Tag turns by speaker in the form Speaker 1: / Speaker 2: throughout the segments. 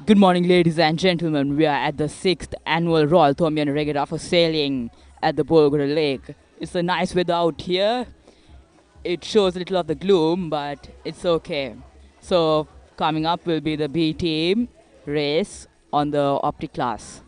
Speaker 1: Good morning, ladies and gentlemen. We are at the 6th annual Royal Thomian Regatta for sailing at the Bolgoda Lake. It's a nice weather out here. It shows a little of the gloom, but it's okay. So, coming up will be the B team race on the optic class.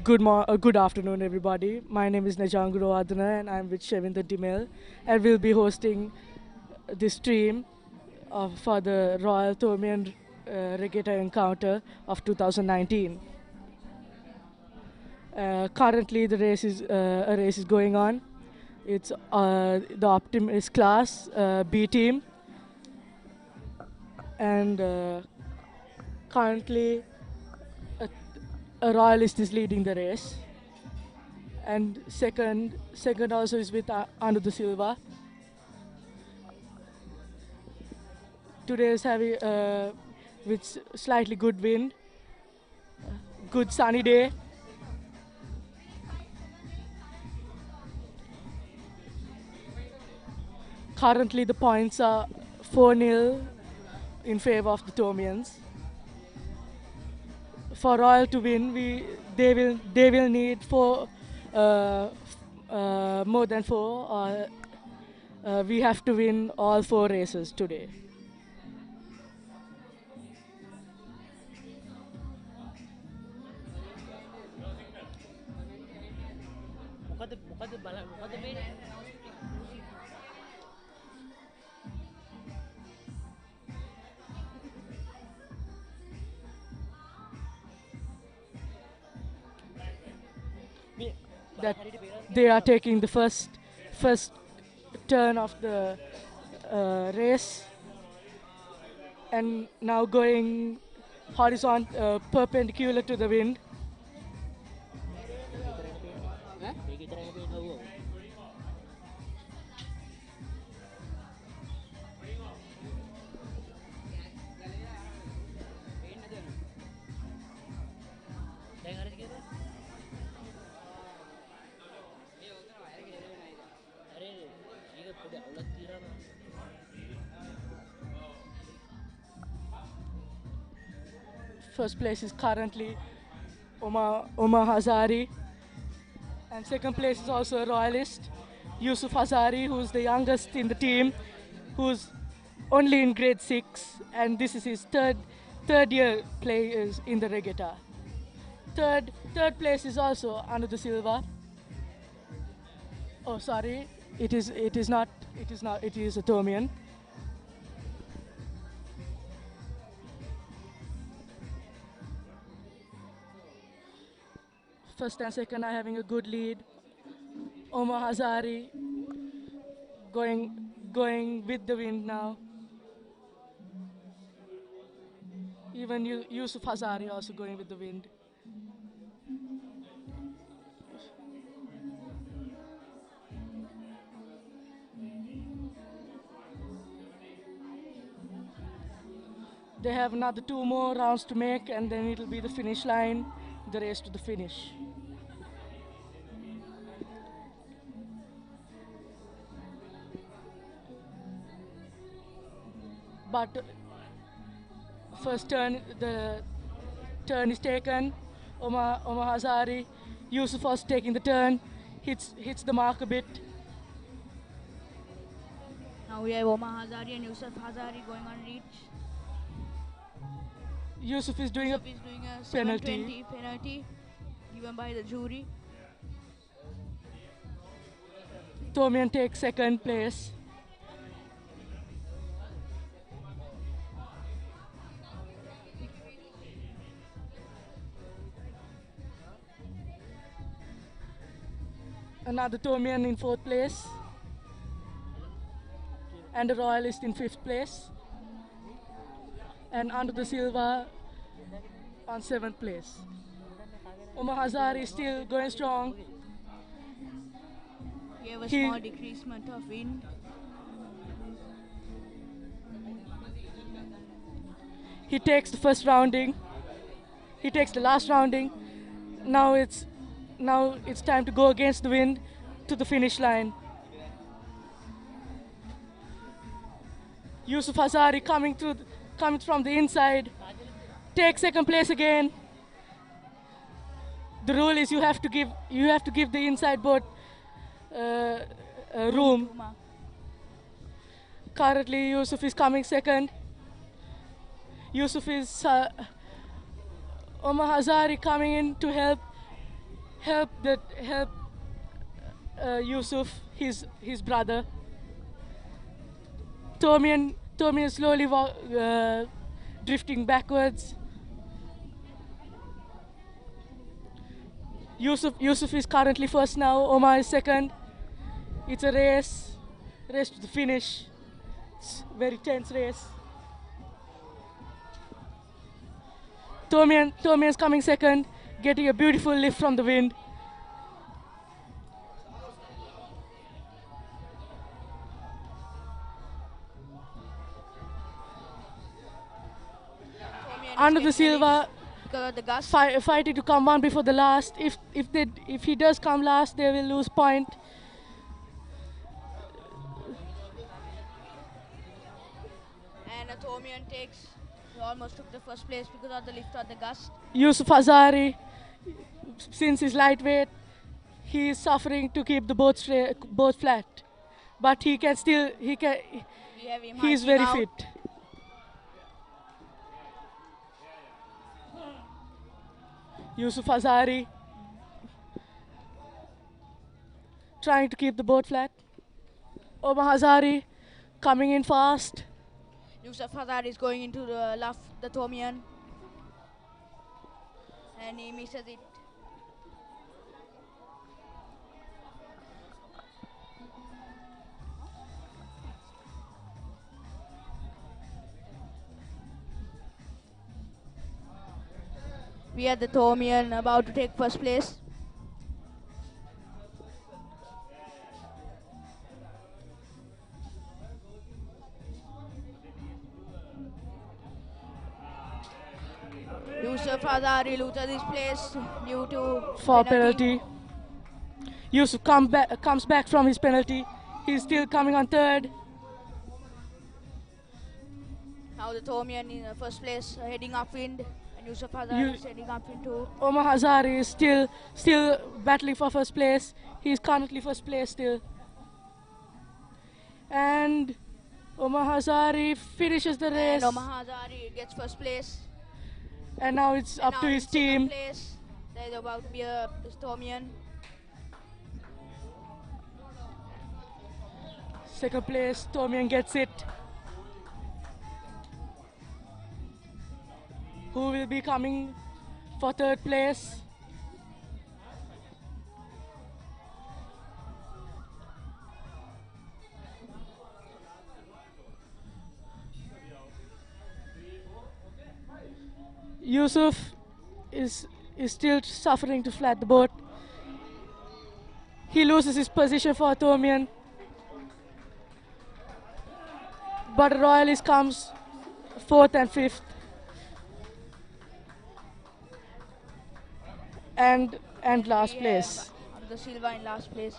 Speaker 2: Good afternoon, everybody. My name is Najanguro Adana, and I'm with Shevinda Dimel, and we'll be hosting this stream for the Royal Thomian Regatta Encounter of 2019. Currently, a race is going on. It's the Optimus class B team, and currently a, a Royalist is leading the race. And second also is with Anu Silva. Today is having with slightly good wind, good sunny day. Currently the points are 4-0 in favor of the Thomians. For Royal to win, they will need more than four. We have to win all four races today. That they are taking the first turn of the race, and now going horizontal, perpendicular to the wind. First place is currently Omar Hazari, and second place is also a Royalist, Yusuf Hazari, who's the youngest in the team, who's only in grade 6, and this is his third year playing in the regatta. Third place is also Anu Silva. Oh, sorry, it is not it is a Thomian. First and second are having a good lead. Omar Hazari going with the wind now. Even Yusuf Hazari also going with the wind. They have another 2 more rounds to make, and then it'll be the finish line, the race to the finish. But first turn, the turn is taken. Omar Hazari, Yusuf was taking the turn, hits the mark a bit.
Speaker 3: Now we have Omar Hazari and Yusuf Hazari going on reach.
Speaker 2: Yusuf is doing a penalty
Speaker 3: given by the jury.
Speaker 2: Thomian takes second place. Another Thomian in 4th place. And a Royalist in 5th place. And Anu Silva on 7th place. Omar Hazari is still going strong.
Speaker 3: We have a small decreasement of wind.
Speaker 2: He takes the first rounding. He takes the last rounding. Now it's time to go against the wind to the finish line. Yusuf Hazari coming from the inside. Take second place again. The rule is you have to give the inside boat room. Currently, Yusuf is coming second. Yusuf is Omar Hazari coming in to help. help Yusuf, his brother. Thomian slowly drifting backwards. Yusuf is currently first now. Omar is second. It's a race to the finish. It's very tense race. Thomian's coming second, getting a beautiful lift from the wind.
Speaker 3: Thomian is
Speaker 2: Under the
Speaker 3: getting
Speaker 2: Silva
Speaker 3: released because of the gust.
Speaker 2: fighting to come one before the last. If he does come last, they will lose point.
Speaker 3: And Thomian takes, he almost took the first place because of the lift of the gust.
Speaker 2: Yusuf Hazari, since he's lightweight, he is suffering to keep the boat flat, but he can still
Speaker 3: We have him
Speaker 2: he is
Speaker 3: hiking
Speaker 2: very
Speaker 3: out.
Speaker 2: fit. Yusuf Hazari trying to keep the boat flat. Omar Hazari coming in fast.
Speaker 3: Yusuf Hazard is going into the Thomian. And he misses it. We have the Thomian about to take first place. Yusuf Hazari loses his place due to
Speaker 2: For penalty. Yusuf comes back from his penalty. He's still coming on third.
Speaker 3: Now the Thomian in first place, heading upwind, and Yusuf Hazari is heading upwind too.
Speaker 2: Omar Hazari is still battling for first place. He's currently first place still. And Omar Hazari finishes the race.
Speaker 3: And Omar Hazari gets first place.
Speaker 2: And now it's
Speaker 3: And
Speaker 2: up
Speaker 3: now
Speaker 2: to
Speaker 3: in
Speaker 2: his
Speaker 3: second
Speaker 2: team.
Speaker 3: place, there's about to be a Thomian.
Speaker 2: Second place, Thomian gets it. Who will be coming for third place? Yusuf is still suffering to flat the boat. He loses his position for Thomian. But Royalist comes fourth and fifth. And last place.
Speaker 3: The Silva in last place.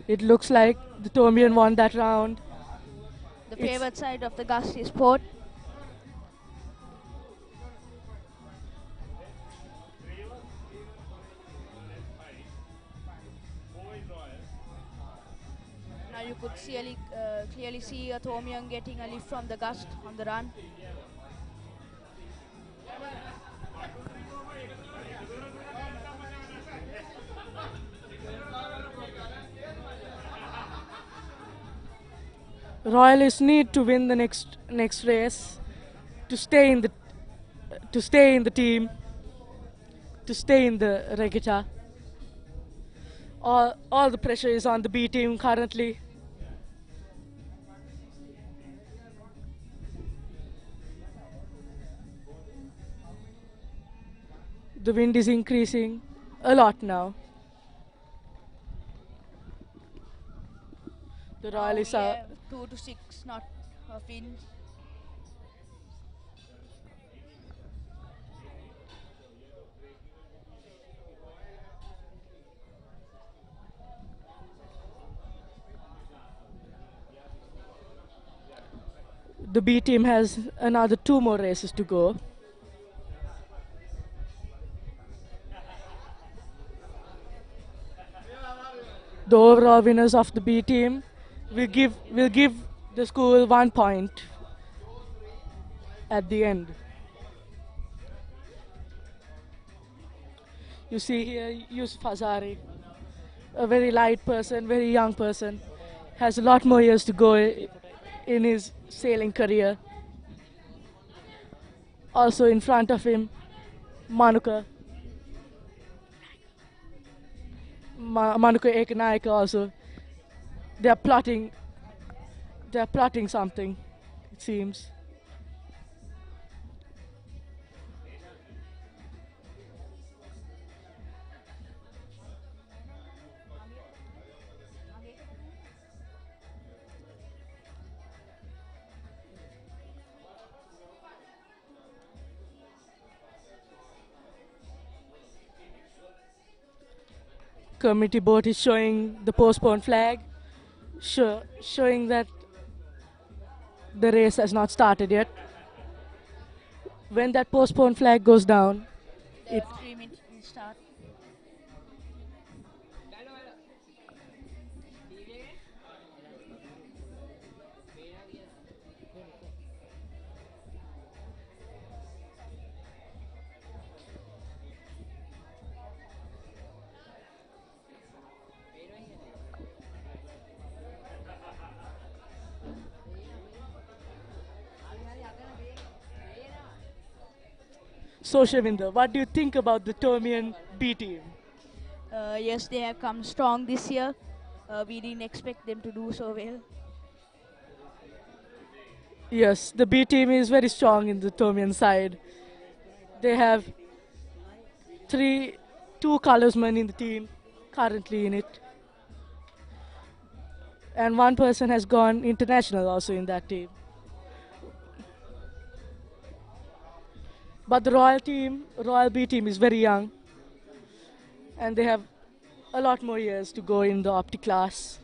Speaker 2: It looks like the Thomian won that round.
Speaker 3: The
Speaker 2: It's-
Speaker 3: favored side of the gust is port. Now you could clearly see a Thomian getting a lift from the gust on the run.
Speaker 2: Royalists need to win the next race to stay in the team, to stay in the regatta. All the pressure is on the B team currently. The wind is increasing a lot now. The Royalists
Speaker 3: Now we
Speaker 2: are
Speaker 3: have 2 to 6 knot of wind.
Speaker 2: the B team has another 2 more races to go. The overall winners of the B team will give the school 1 point at the end. You see here Yusuf Hazari, a very light person, very young person, has a lot more years to go in his sailing career. Also in front of him, Manuka, Manuka Ekanaika also. They are plotting. They are plotting something, it seems. Committee board is showing the postponed flag, showing that the race has not started yet. When that postponed flag goes down,
Speaker 3: The
Speaker 2: it
Speaker 3: 3 minutes will start.
Speaker 2: so Shavinder, what do you think about the Thomian B team?
Speaker 3: Yes, they have come strong this year. We didn't expect them to do so well.
Speaker 2: Yes, the B team is very strong in the Thomian side. They have three, two colorsmen in the team currently in it, and one person has gone international also in that team. But the Royal team, Royal B team, is very young, and they have a lot more years to go in the opti class.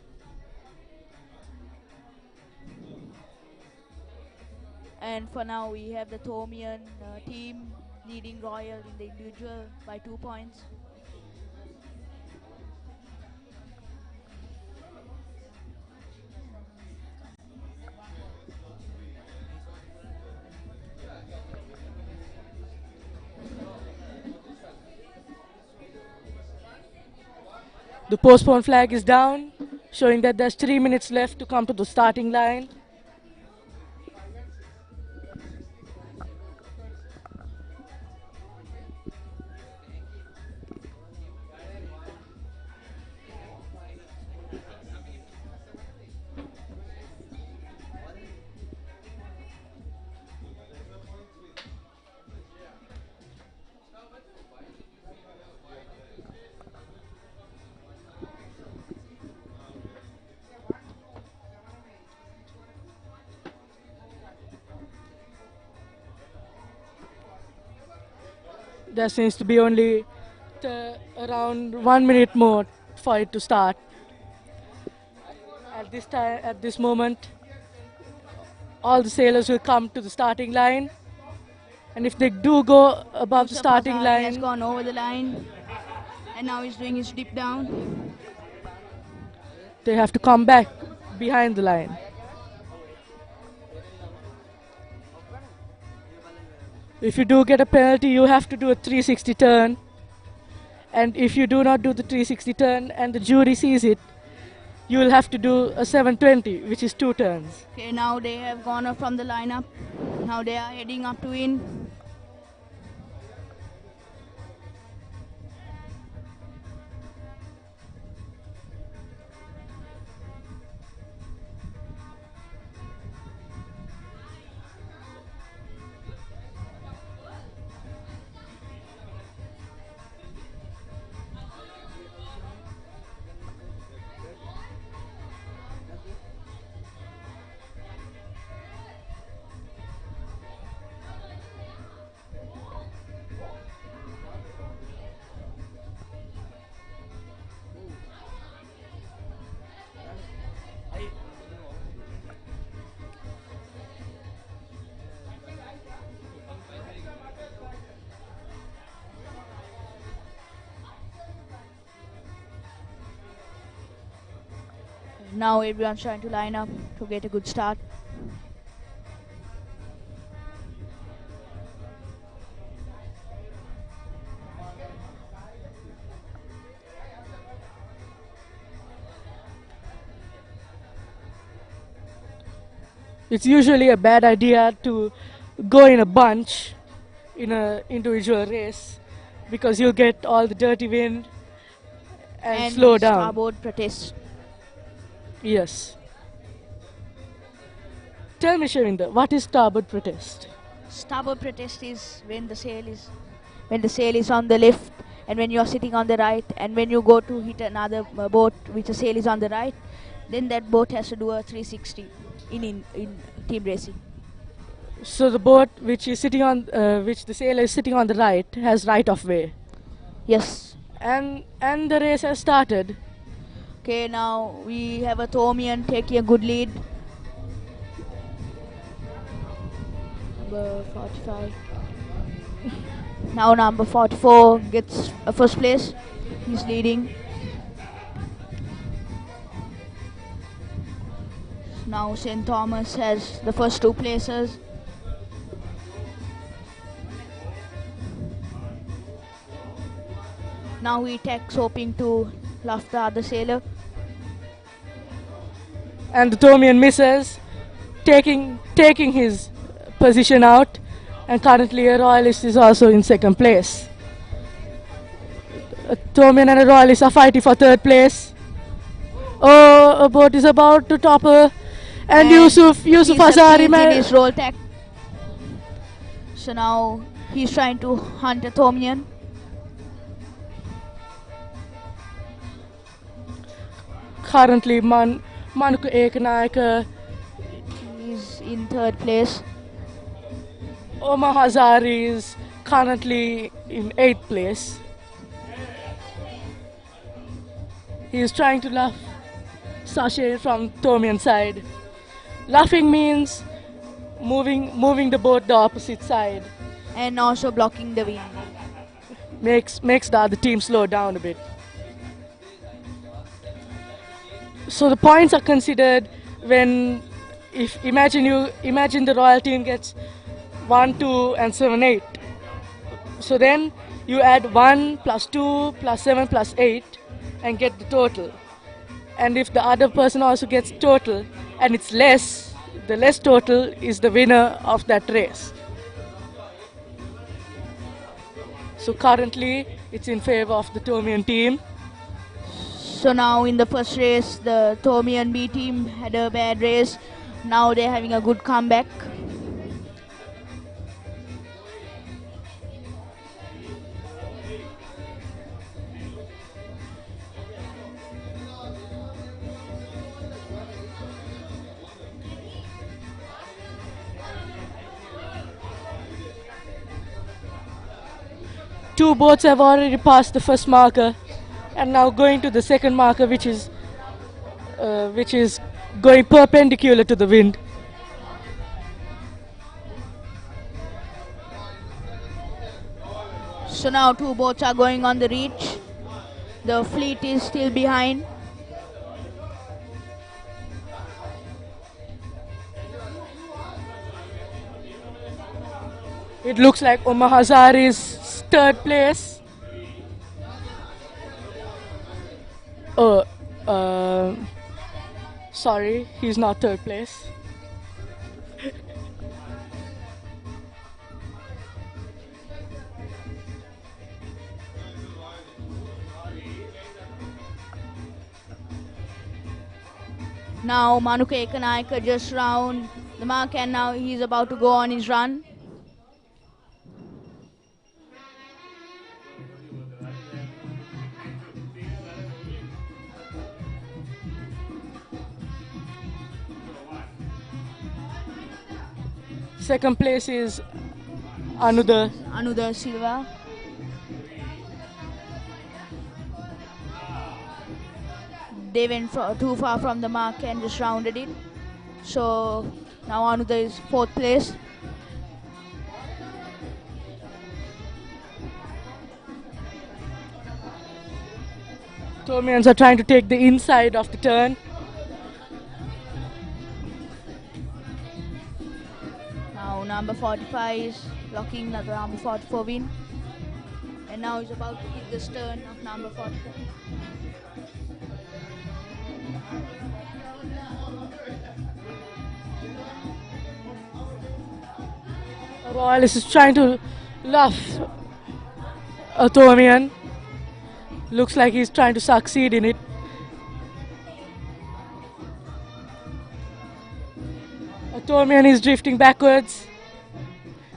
Speaker 3: And for now, we have the Thomian team leading Royal in the individual by 2 points.
Speaker 2: The postponed flag is down, showing that there's 3 minutes left to come to the starting line. There seems to be only around 1 minute more for it to start. At this time, at this moment, all the sailors will come to the starting line, and if they do go above the
Speaker 3: Yusuf
Speaker 2: starting
Speaker 3: Hazari has
Speaker 2: line,
Speaker 3: gone over the line, and now he's doing his dip down.
Speaker 2: they have to come back behind the line. If you do get a penalty, you have to do a 360 turn. And if you do not do the 360 turn and the jury sees it, you will have to do a 720, which is 2 turns.
Speaker 3: Okay, now they have gone up from the lineup. Now they are heading up to win. Now everyone's trying to line up to get a good start.
Speaker 2: It's usually a bad idea to go in a bunch in an individual race because you'll get all the dirty wind and slow down.
Speaker 3: Starboard protest.
Speaker 2: Yes. Tell me, Shavinder, what is starboard protest?
Speaker 3: Starboard protest is when the sail is on the left, and when you're sitting on the right, and when you go to hit another boat which the sail is on the right, then that boat has to do a 360 in team racing.
Speaker 2: So the boat which is sitting on, which the sailor is sitting on the right, has right of way,
Speaker 3: Yes.
Speaker 2: and the race has started.
Speaker 3: Okay, now we have a Thomian taking a good lead. Number 45. Now number 44 gets a first place. He's leading. Now St. Thomas has the first two places. Now he takes hoping to luff the other sailor.
Speaker 2: And the Thomian misses, taking his position out, and currently a royalist is also in second place. A Thomian and a royalist are fighting for third place. Oh, a boat is about to topple, and Yusuf
Speaker 3: He
Speaker 2: Hazari
Speaker 3: succeeds in his roll tack. So now he's trying to hunt a Thomian.
Speaker 2: currently Manuka Ekanayaka,
Speaker 3: He's in third place.
Speaker 2: Omar Hazari is currently in 8th place. He is trying to luff Sachet from Thomian side. Luffing means moving the boat the opposite side.
Speaker 3: And also blocking the wind.
Speaker 2: Makes the other team slow down a bit. So the points are considered when, if imagine the royal team gets 1, 2 and 7, 8. So then you add 1 plus 2 plus 7 plus 8 and get the total. And if the other person also gets total and it's less, the less total is the winner of that race. So currently it's in favor of the Thomian team.
Speaker 3: So now in the first race, the Thomian B team had a bad race. Now they're having a good comeback.
Speaker 2: Two boats have already passed the first marker and now going to the second marker, which is going perpendicular to the wind.
Speaker 3: So now two boats are going on the reach. The fleet is still behind.
Speaker 2: It looks like Omar Hazari is third place. Sorry, he's not third place.
Speaker 3: Now Manuka Ekanayaka just round the mark and now he's about to go on his run.
Speaker 2: Second place is
Speaker 3: Anudar Silva. They went too far from the mark and just rounded it. So now Anudar is fourth place.
Speaker 2: Thomians are trying to take the inside of the turn.
Speaker 3: number 45 is blocking the number 44 win. And now he's about to hit the stern of number 44.
Speaker 2: Royalist is trying to luff Thomian. Looks like he's trying to succeed in it. Thomian is drifting backwards.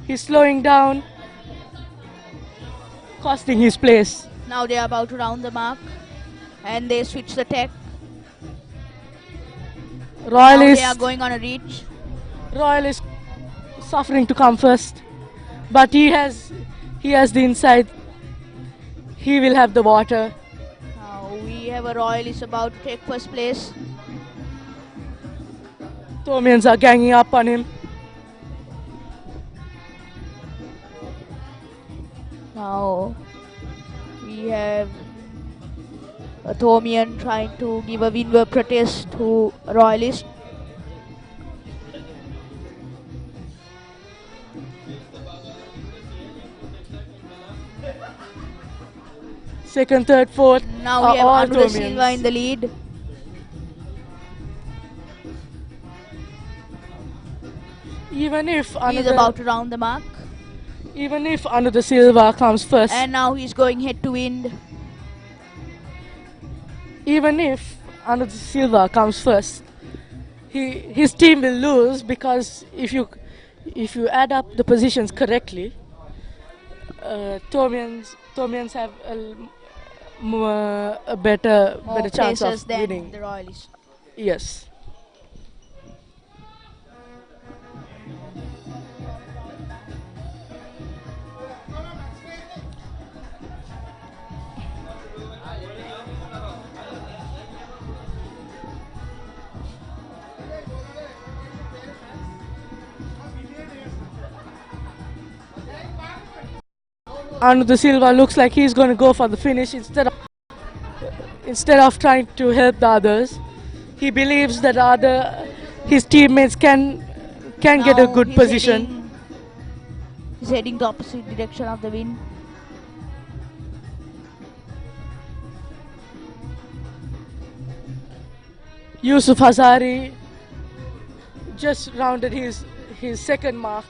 Speaker 2: He's slowing down, costing his place.
Speaker 3: Now they are about to round the mark and they switch the tech. Now they are going on a reach.
Speaker 2: Royalist suffering to come first, but he has the inside. He will have the water.
Speaker 3: Now we have a Royalist about to take first place.
Speaker 2: Thomians are ganging up on him.
Speaker 3: Now we have a Thomian trying to give a windward protest to a Royalist.
Speaker 2: Second, third, fourth.
Speaker 3: Now we have
Speaker 2: all
Speaker 3: Anuda
Speaker 2: Thomians.
Speaker 3: Silva in the lead.
Speaker 2: Even if
Speaker 3: He is about to round the mark.
Speaker 2: Even if Anuda Silva comes first.
Speaker 3: And now he's going head to wind.
Speaker 2: Even if Anuda Silva comes first, his team will lose, because if you add up the positions correctly, Thomians have a better chance
Speaker 3: places
Speaker 2: of
Speaker 3: than
Speaker 2: winning.
Speaker 3: the Royalists.
Speaker 2: Yes. Anuda Silva looks like he's going to go for the finish instead of trying to help the others. He believes that his teammates can get a good position.
Speaker 3: He's heading the opposite direction of the wind.
Speaker 2: Yusuf Hazari just rounded his second mark.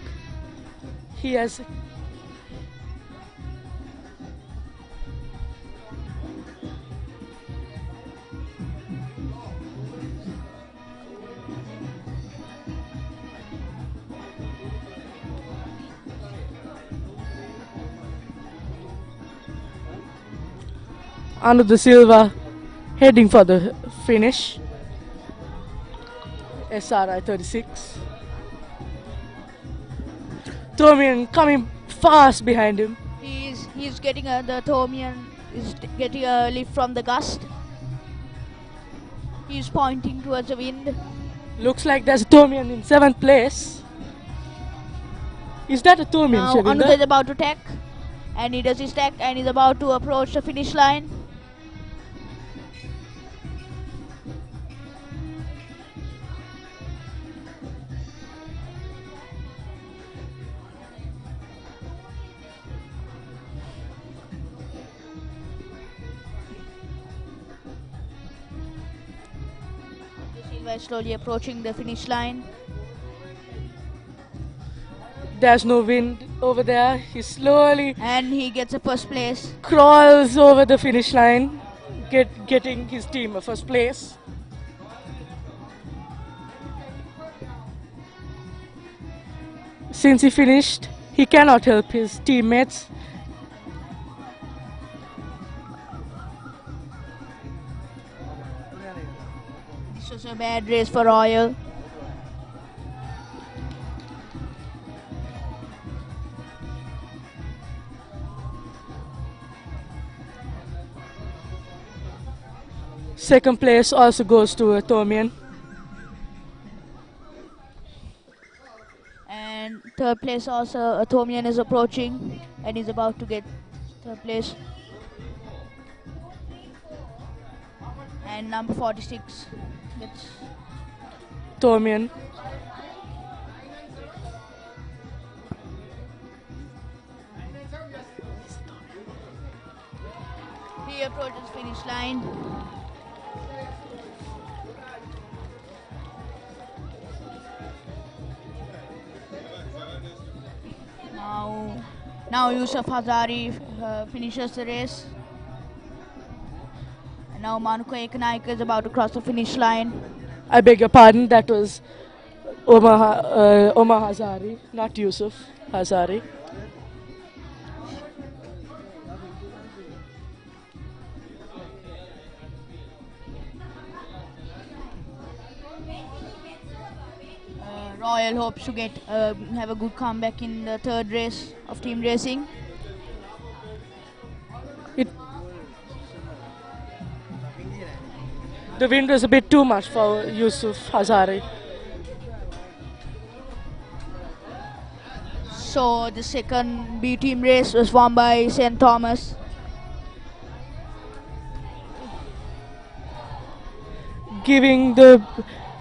Speaker 2: He has Anuda Silva heading for the finish. SRI 36. Thomian coming fast behind him.
Speaker 3: He's getting the Thomian is getting a lift from the gust. He's pointing towards the wind.
Speaker 2: Looks like there's a Thomian in 7th place. Is that a Thomian?
Speaker 3: Now Anuda is about to tack, and he does his tack and he's about to approach the finish line. Silva is slowly approaching the finish line.
Speaker 2: There's no wind over there. He slowly
Speaker 3: And he gets a first place.
Speaker 2: crawls over the finish line, getting his team a first place. Since he finished, he cannot help his teammates.
Speaker 3: This was a bad race for Royal.
Speaker 2: Second place also goes to Thomian.
Speaker 3: And third place also, Thomian is approaching and is about to get third place. And number 46 gets
Speaker 2: Thomian.
Speaker 3: slowly approaches finish line. Now Yusuf Hazari finishes the race. And now Manuka Ekanaika is about to cross the finish line.
Speaker 2: I beg your pardon, that was Omar Hazari, not Yusuf Hazari.
Speaker 3: Royal hopes to have a good comeback in the third race of team racing.
Speaker 2: The wind was a bit too much for Yusuf Hazari.
Speaker 3: So the second B team race was won by St. Thomas.
Speaker 2: Giving the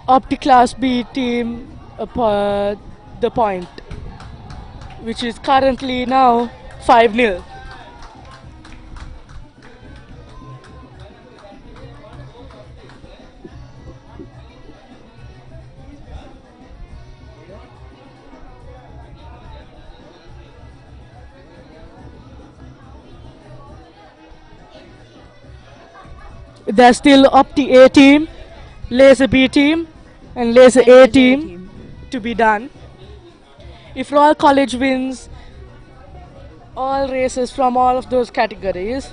Speaker 2: Opti-Class B team the point, which is currently now 5-0. There's still Opti A team, Laser B team, and Laser A team to be done. If Royal College wins all races from all of those categories,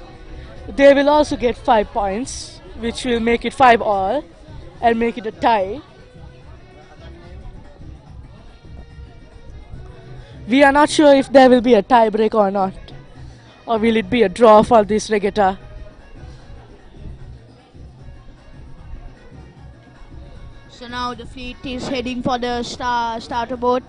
Speaker 2: they will also get 5 points, which will make it 5 all and make it a tie. We are not sure if there will be a tie break or not, or will it be a draw for this regatta.
Speaker 3: So now the fleet is heading for the starter boat.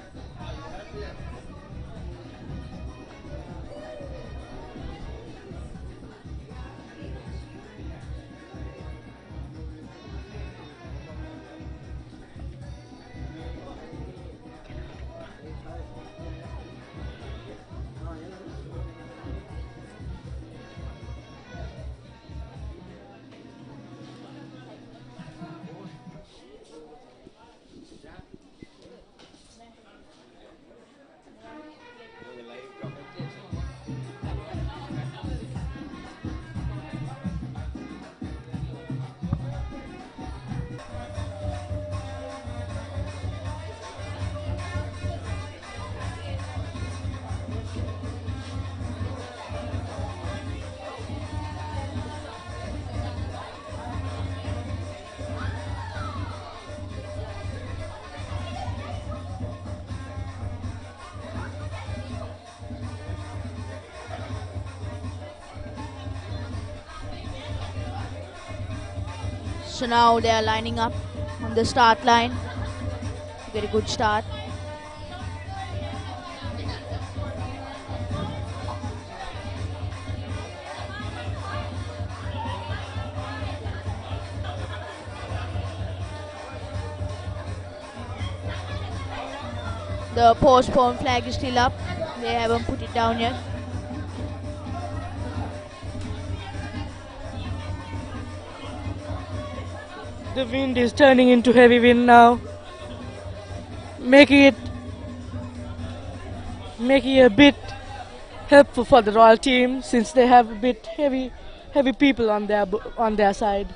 Speaker 3: So now they are lining up on the start line to get a good start. The postponed flag is still up. They haven't put it down yet.
Speaker 2: The wind is turning into heavy wind now, making it a bit helpful for the Royal team since they have a bit heavy people on their side.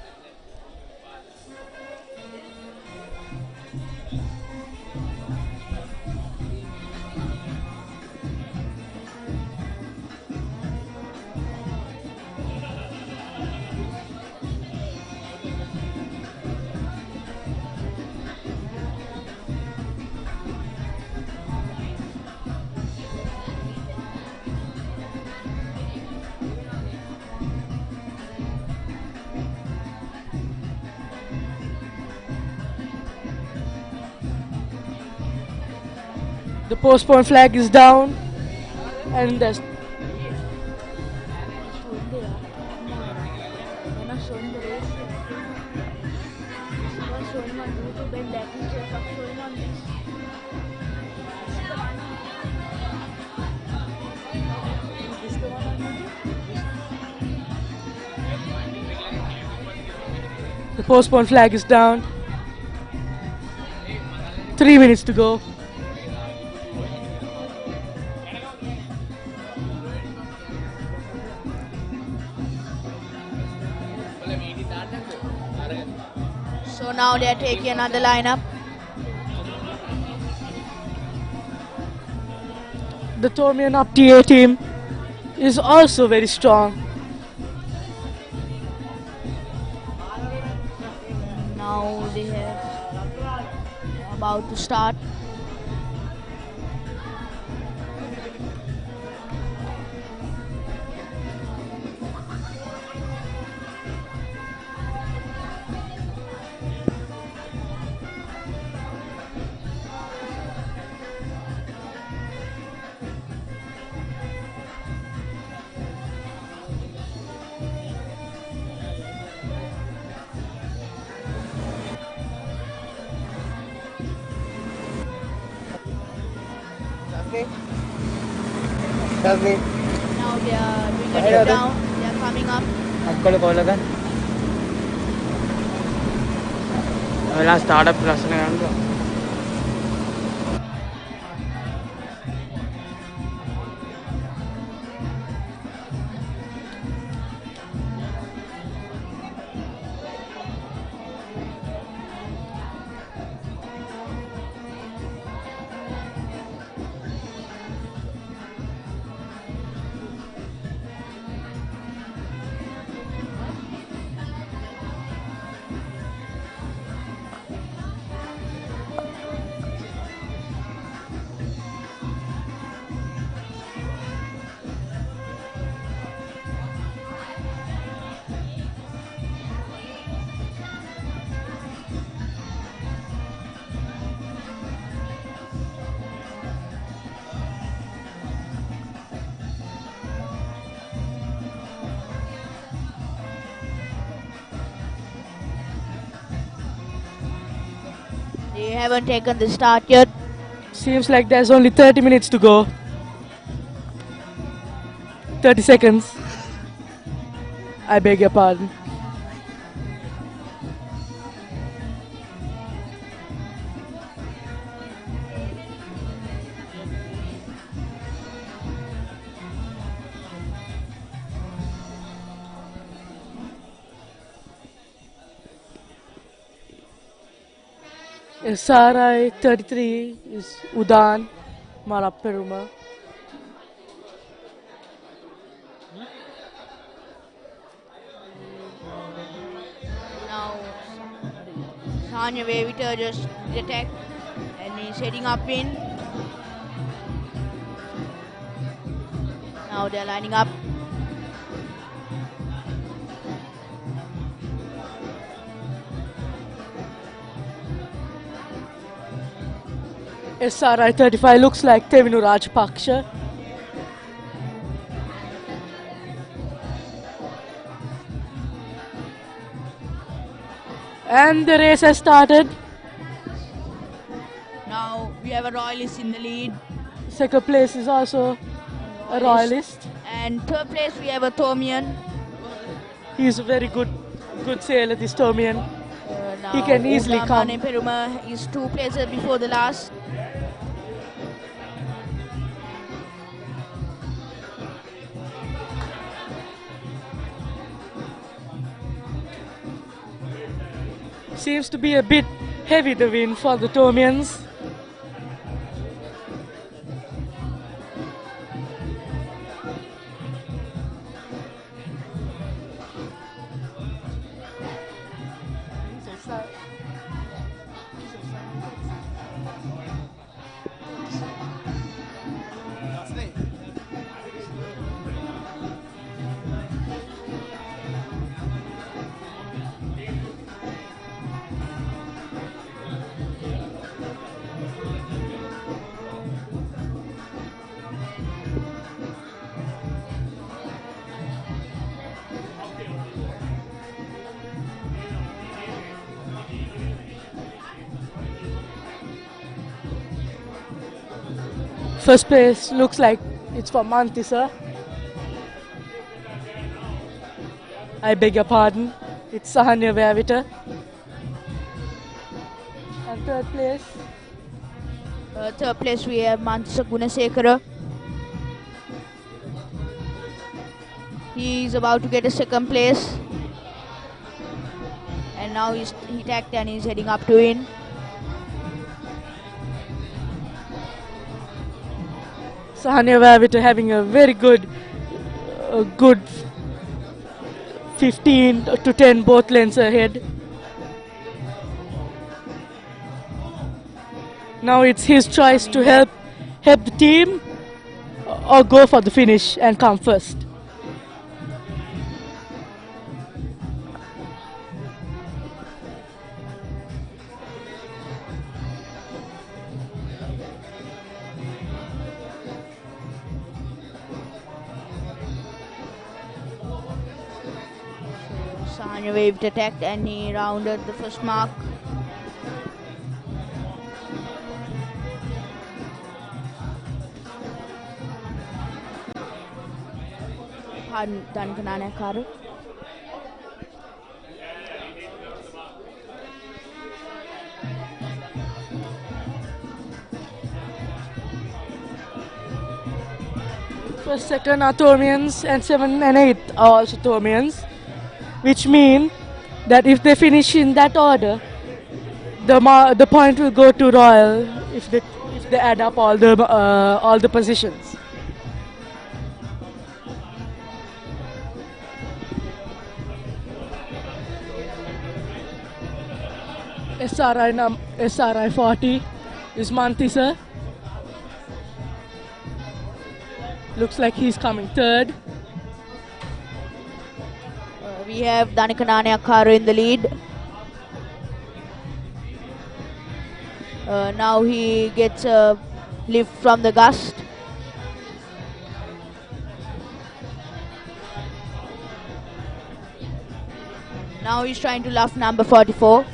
Speaker 2: The postponed flag is down, and there's postponed flag is down. 3 minutes to go.
Speaker 3: So now they are taking another lineup.
Speaker 2: The Thomian up TA team is also very strong.
Speaker 3: Now they have about to start. Now they are doing a dip down. They are coming up.
Speaker 4: අක්කොල කොල්ලගන්න ඔයාලා start up ලස්සන ගන්නවා
Speaker 3: They haven't taken the start yet.
Speaker 2: Seems like there's only 30 minutes to go. 30 seconds. I beg your pardon. SRI 33 is Udan, Moratuwa.
Speaker 3: Now Sanya Vevita just attack and he's heading up in. Now they're lining up.
Speaker 2: SRI 35 looks like Tevinu Rajpaksha. And the race has started.
Speaker 3: Now we have a royalist in the lead.
Speaker 2: Second place is also a royalist.
Speaker 3: And third place we have a Thomian.
Speaker 2: He's a very good sailor, this Thomian. He can easily come.
Speaker 3: Peruma is 2 places before the last.
Speaker 2: Seems to be a bit heavy the wind for the Thomians. First place looks like it's for Mantisa. I beg your pardon, it's Sahanya Vavita. And third place,
Speaker 3: Third place we have Mantisa Gunasekara. He is about to get a second place. And now he tacked and he's heading up to win.
Speaker 2: Sahanya Vavita having a very good 15 to 10 both lanes ahead. Now it's his choice to help the team or go for the finish and come first.
Speaker 3: Sahanya waved attacked and he rounded the first mark. Dankanana Karu.
Speaker 2: First, second are Thomians and 7 and 8 are also Thomians, which mean that if they finish in that order, the point will go to Royal if they add up all the positions. SRI 40 is Mantisa. Looks like he's coming third.
Speaker 3: We have Danikanane Akaru in the lead. Now he gets a lift from the gust. Now he's trying to luff number 44.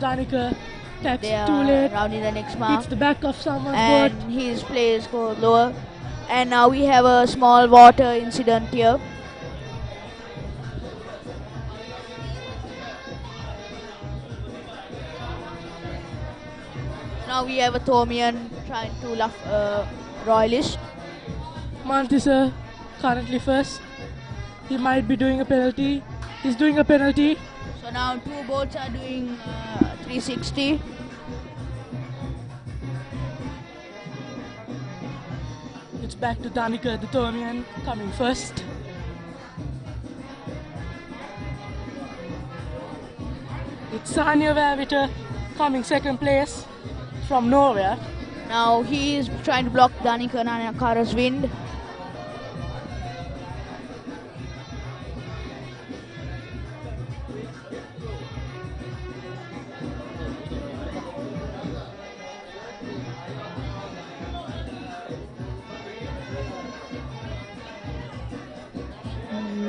Speaker 2: Danica taps
Speaker 3: They
Speaker 2: too
Speaker 3: are
Speaker 2: late,
Speaker 3: rounding the next mark.
Speaker 2: hits the back of someone's
Speaker 3: And
Speaker 2: boat.
Speaker 3: his players go lower. And now we have a small water incident here. Now we have a Thomian trying to luff Royalist.
Speaker 2: Mantisa currently first. He might be doing a penalty. He's doing a penalty.
Speaker 3: So now two boats are doing 360.
Speaker 2: It's back to Danica, the Thomian, coming first. It's Sahanya Vavita coming second place from nowhere.
Speaker 3: Now he is trying to block Danica Nanakara's wind.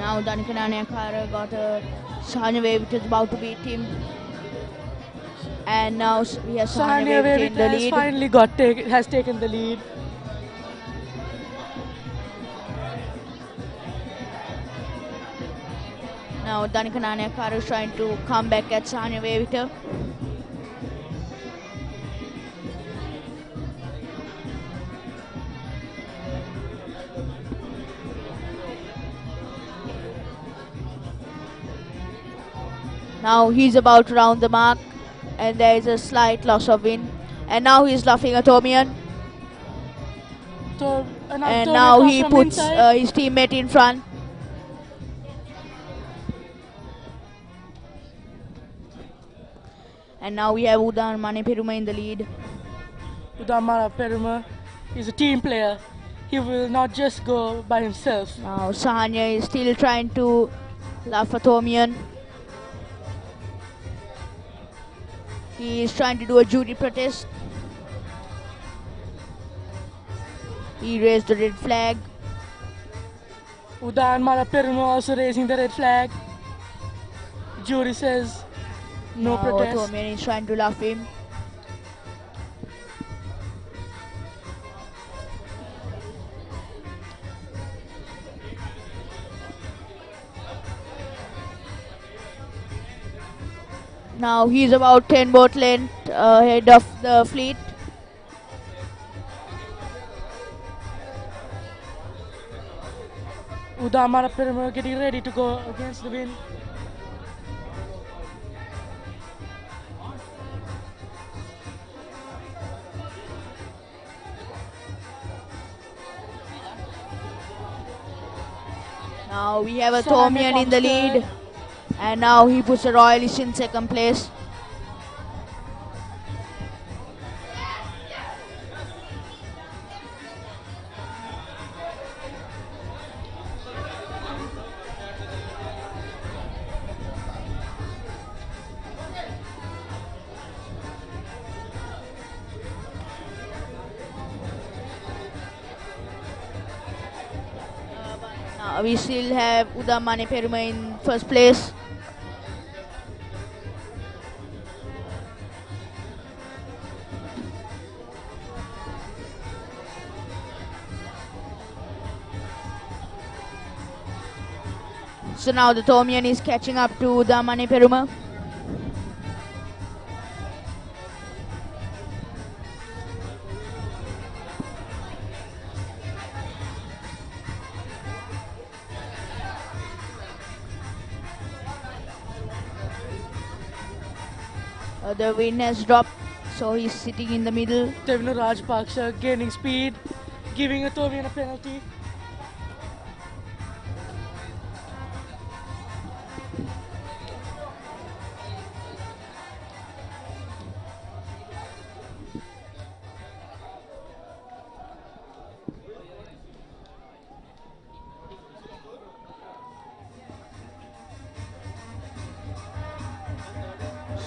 Speaker 3: Now Danica Nanakara got a Sahanya wave which is about to beat him. And now we have Sahanya
Speaker 2: Sahanya
Speaker 3: wave in
Speaker 2: Vavita
Speaker 3: the
Speaker 2: has
Speaker 3: lead.
Speaker 2: finally has taken the lead.
Speaker 3: Now Danica Nanakara is trying to come back at Sahanya Vavita. Now he's about to round the mark and there is a slight loss of wind. And now he's luffing a Thomian. And now he puts his teammate in front. And now we have Udan Mane Peruma in the lead.
Speaker 2: Udamara Peruma is a team player. He will not just go by himself.
Speaker 3: Now Sahanya is still trying to luff a Thomian. He is trying to do a jury protest. He raised the red flag.
Speaker 2: Udan Peruma also raising the red flag. Jury says no
Speaker 3: Now
Speaker 2: protest.
Speaker 3: Thomian is trying to luff him. Now he's about 10 boat length ahead of the fleet.
Speaker 2: Udamara Peruma getting ready to go against the wind.
Speaker 3: Now we have a
Speaker 2: Sahanya
Speaker 3: Thomian in the
Speaker 2: comes
Speaker 3: lead.
Speaker 2: third.
Speaker 3: And now he puts a Royalist in second place. Now we still have Udamane Peruma in first place. So now the Thomian is catching up to Udamane Peruma. The wind has dropped, so he's sitting in the middle.
Speaker 2: Devinu Rajpaksha gaining speed, giving a Thomian a penalty.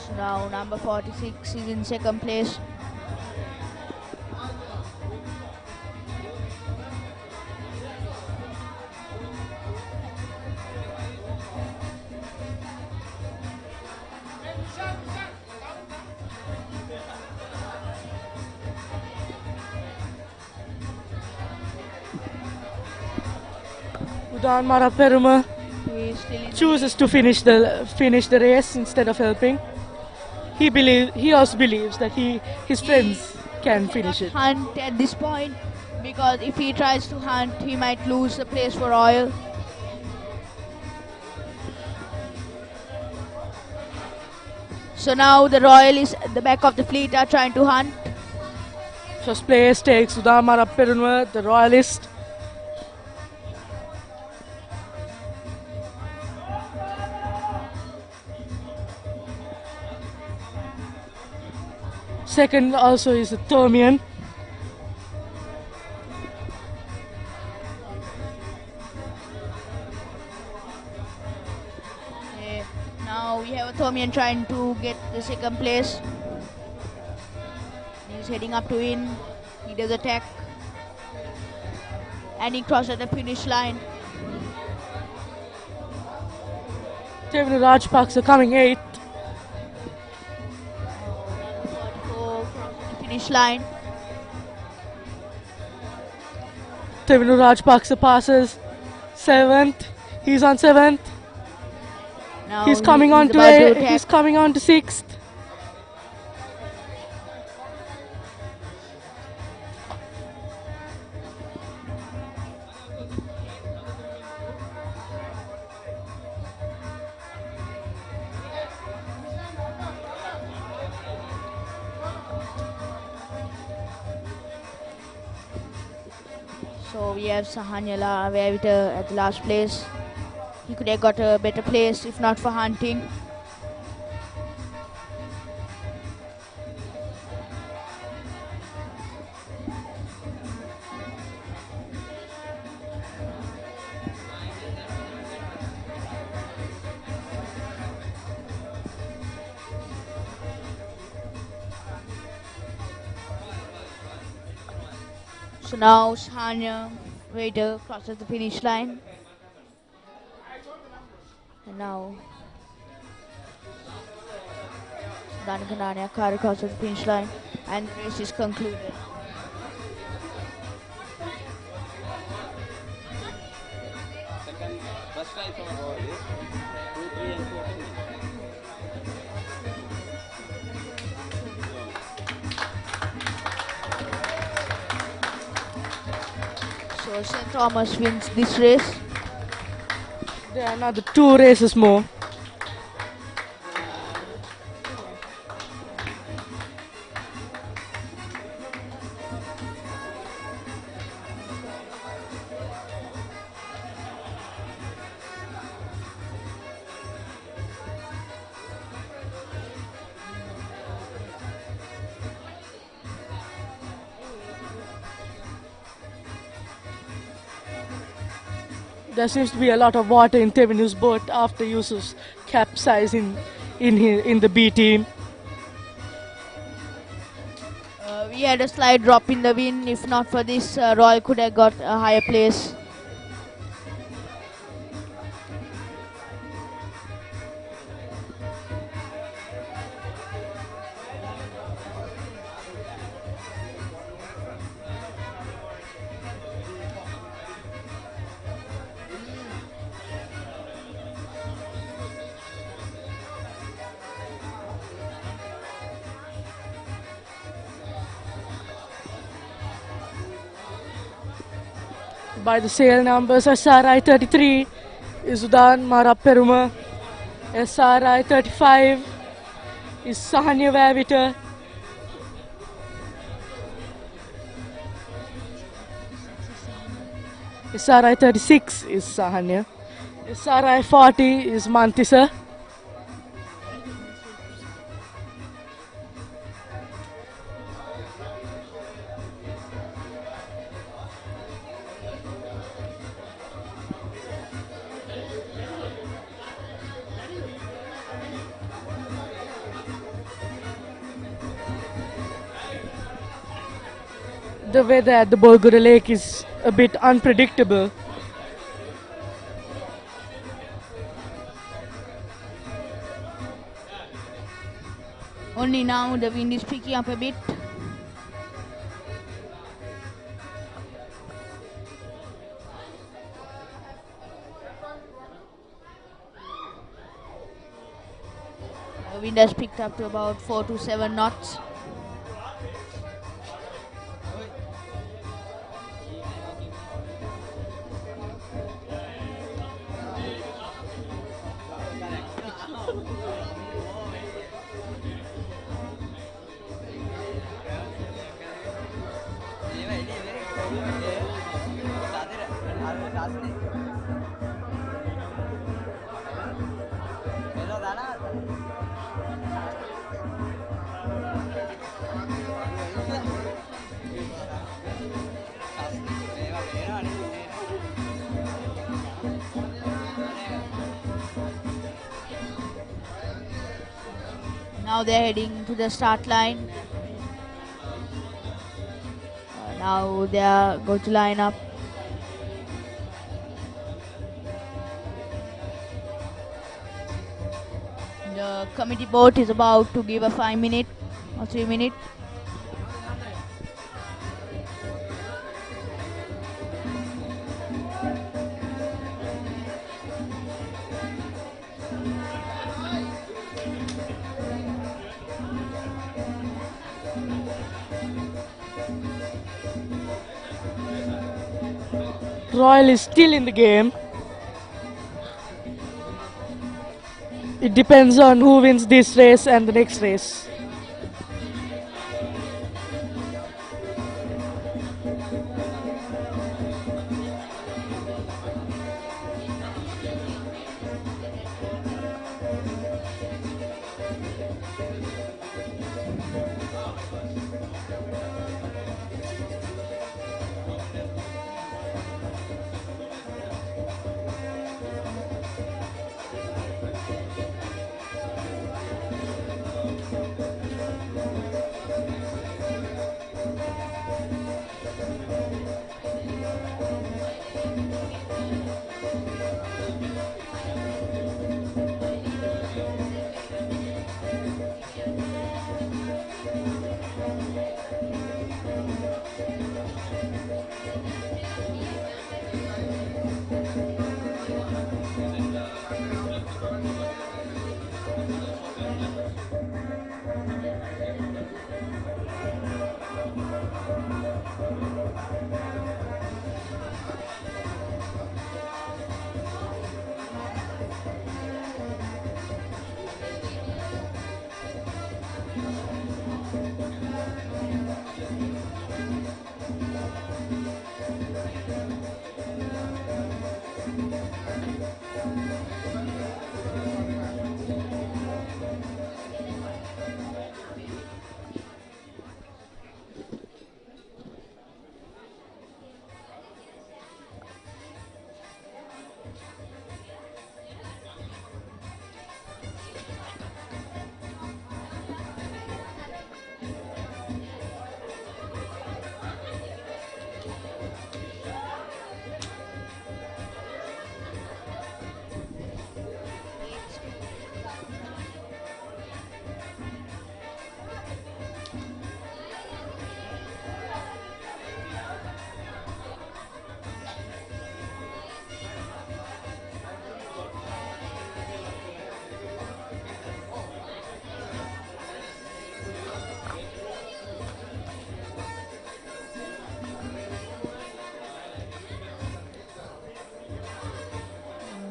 Speaker 3: So now number 46 is in second place.
Speaker 2: Udamara Peruma
Speaker 3: He is still in
Speaker 2: chooses to finish the race instead of helping. He also believes that his friends can finish it.
Speaker 3: hunt at this point, because if he tries to hunt, he might lose the place for Royal. So now the Royalists at the back of the fleet are trying to hunt.
Speaker 2: First place takes Udamara Peruma, the Royalist. Second also is a Thomian.
Speaker 3: Okay, now we have a Thomian trying to get the second place. He's heading up to win. He does attack. And he crosses the finish line.
Speaker 2: Devinu Rajpaksha coming 8th.
Speaker 3: Finish line.
Speaker 2: Devinu Rajpaksha passes 7th. He's on 7th.
Speaker 3: Now
Speaker 2: He's coming on to
Speaker 3: about
Speaker 2: 8th.
Speaker 3: attack.
Speaker 2: He's coming on to 6th.
Speaker 3: So we have Sahanyala Vavita at the last place. He could have got a better place if not for hunting. So now Sahanya Vader crosses the finish line. And now Danakananya Kara crosses the finish line. And the race is concluded.
Speaker 5: First time for all is 2, 3 and 4.
Speaker 3: So St. Thomas wins this race.
Speaker 2: There are another 2 races more. There seems to be a lot of water in Tevenu's boat after Yusuf's capsizing in the B team.
Speaker 3: We had a slight drop in the wind. If not for this, Royal could have got a higher place.
Speaker 2: By the sail numbers, SRI 33 is Udan Maraperuma. SRI 35 is Sahanya Vavita. SRI 36 is Sahanya. SRI 40 is Mantisa. The weather at the Bolgoda Lake is a bit unpredictable.
Speaker 3: Only now the wind is picking up a bit. The wind has picked up to about 4 to 7 knots. Now they're heading to the start line. Now they are going to line up. The committee boat is about to give a 5-minute or 3-minute.
Speaker 2: Royal is still in the game. It depends on who wins this race and the next race.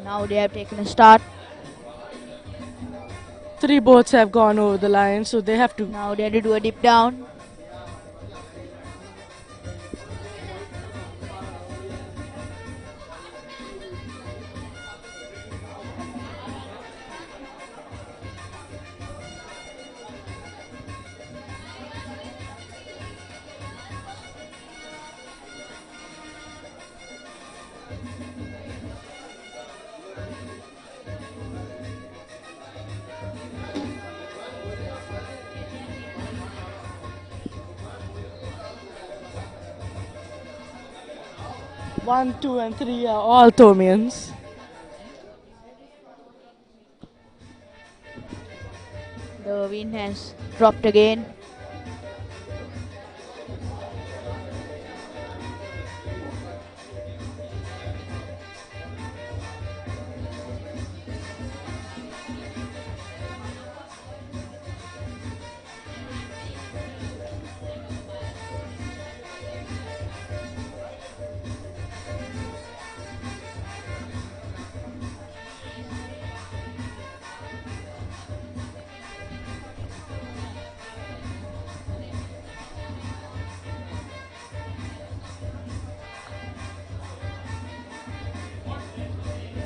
Speaker 3: Now they have taken a start.
Speaker 2: 3 boats have gone over the line, so they have to.
Speaker 3: Now they have to do a dip down.
Speaker 2: One, two, and three are all Thomians.
Speaker 3: The wind has dropped again.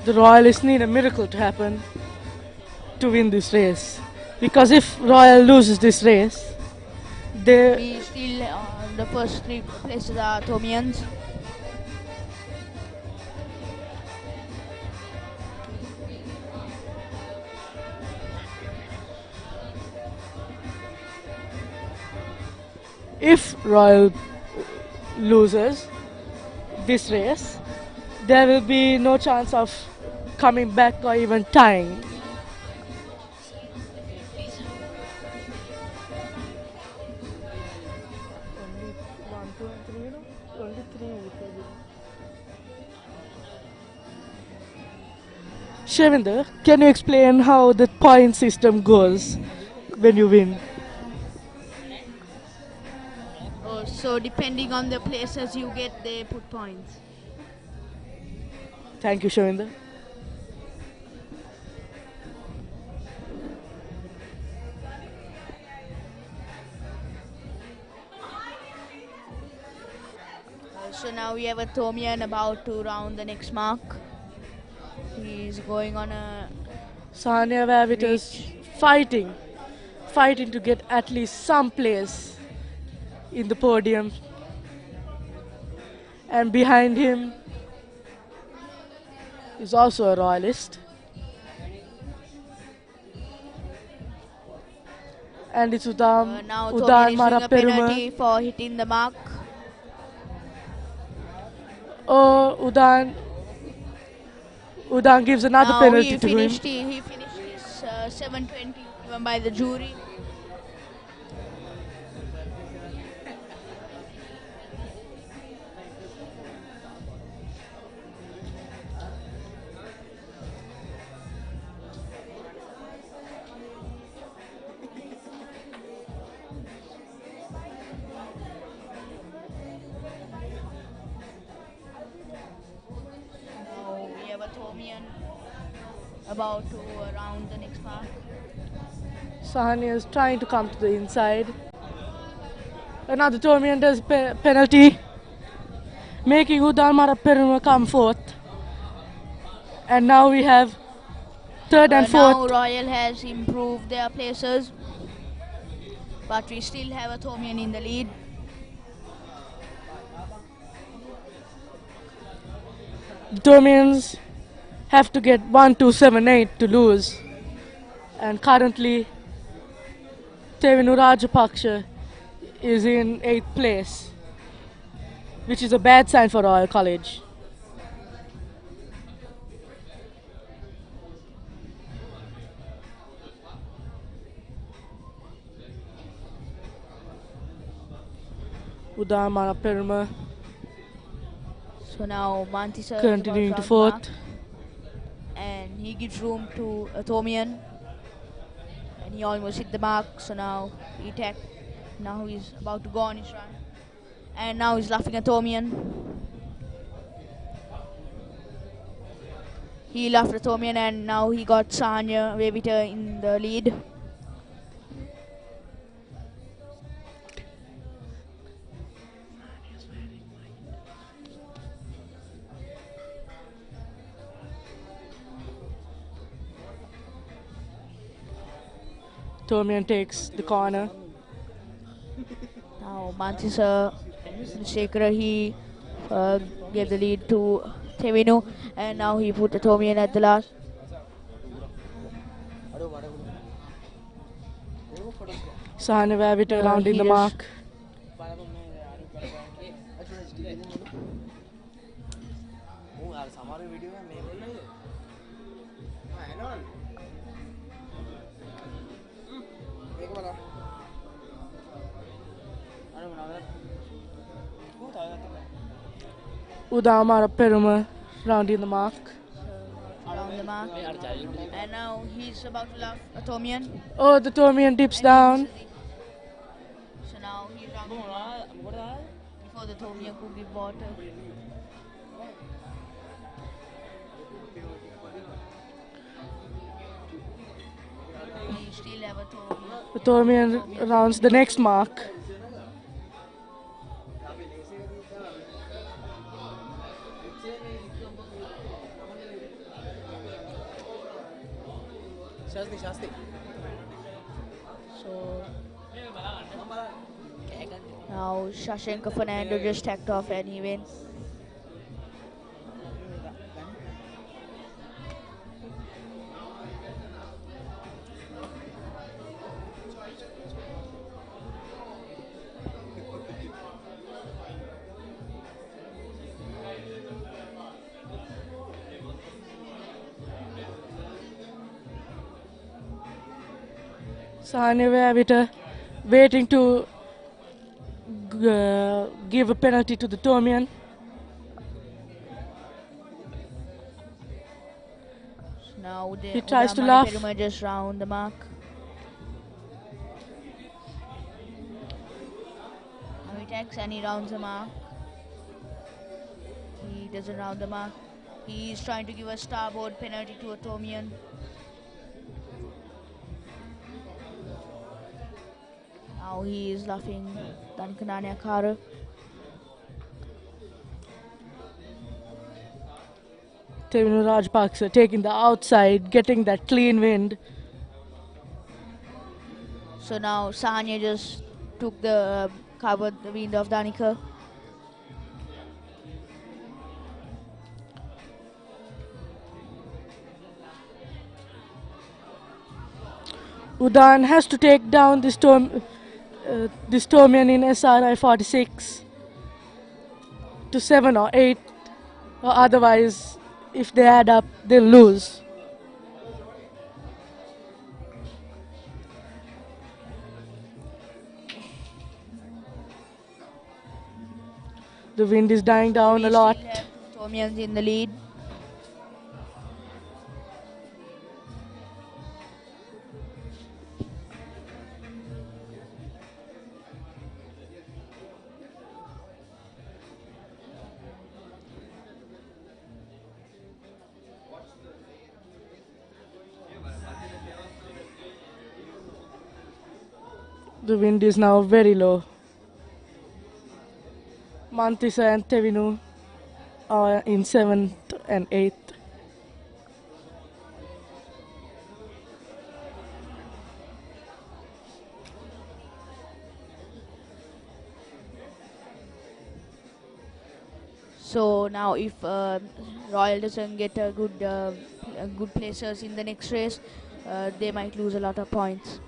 Speaker 2: The Royalists need a miracle to happen to win this race. Because if Royal loses this race, they
Speaker 3: We still, the first 3 places are Thomians.
Speaker 2: if Royal loses this race, there will be no chance of coming back or even tying. Shavinder, can you explain how the point system goes when you win?
Speaker 3: So depending on the places you get, they put points.
Speaker 2: Thank you, Shavinder.
Speaker 3: So now we have a Thomian about to round the next mark. He's going on a
Speaker 2: Sanya Vavit is fighting to get at least some place in the podium. And behind him is also a Royalist. And it's Udam
Speaker 3: now Thomian is doing a
Speaker 2: Maraperuma.
Speaker 3: penalty for hitting the mark.
Speaker 2: Oh, Udan gives another
Speaker 3: Now
Speaker 2: penalty
Speaker 3: he
Speaker 2: to him.
Speaker 3: finished his 720 given by the jury. Now we have a Thomian about to round the next mark.
Speaker 2: Sahani is trying to come to the inside. Another Thomian does penalty, making Udan Maraperuma come fourth. And now we have third and
Speaker 3: Now
Speaker 2: fourth.
Speaker 3: Royal has improved their places, but we still have a Thomian in the lead.
Speaker 2: The Thomians have to get 1, 2, 7, 8 to lose. And currently, Tevinu Rajapaksha is in 8th place, which is a bad sign for Royal College. Udamara Perma
Speaker 3: So now Mantisa
Speaker 2: continuing to fourth.
Speaker 3: and he gives room to a Thomian, and he almost hit the mark. So now he tacked. Now he's about to go on his run, and now he's laughing at Thomian. heel after Thomian, and now he got Sanya Vevita in the lead.
Speaker 2: Thomian takes the corner.
Speaker 3: Now Manchisa Shekhar, he gave the lead to Tevinu, and now he put the Thomian at the last.
Speaker 2: Sahane Vavita rounding
Speaker 3: he
Speaker 2: the
Speaker 3: just-
Speaker 2: mark. Udamara Peruma rounding the mark.
Speaker 3: Around the mark. And now he's about to laugh a Thomian.
Speaker 2: Oh, the Thomian dips down.
Speaker 3: So now he's rounding the mark before the Thomian could give water. We still have a Thomian.
Speaker 2: The Thomian rounds the next mark.
Speaker 3: So now Shashanka Fernando just tacked off and he wins.
Speaker 2: Sahane Vavita waiting to give a penalty to the Thomian.
Speaker 3: Now the
Speaker 2: He tries to
Speaker 3: Udamara
Speaker 2: laugh.
Speaker 3: Peruma just round the mark. Now he attacks and he rounds the mark. He doesn't round the mark. He is trying to give a starboard penalty to a Thomian. Now he is laughing Dankanania Kara.
Speaker 2: Tevinu Rajpaksa taking the outside, getting that clean wind.
Speaker 3: So now Sahanya just took the covered the wind of Danica.
Speaker 2: Udan has to take down this Thomian in SRI 46 to 7 or 8, or otherwise, if they add up, they'll lose. The wind is dying down a
Speaker 3: We
Speaker 2: lot.
Speaker 3: still have Thomians in the lead.
Speaker 2: The wind is now very low. Mantisa and Tevinu are in 7th and 8th.
Speaker 3: So now if Royal doesn't get a good placers in the next race, they might lose a lot of points.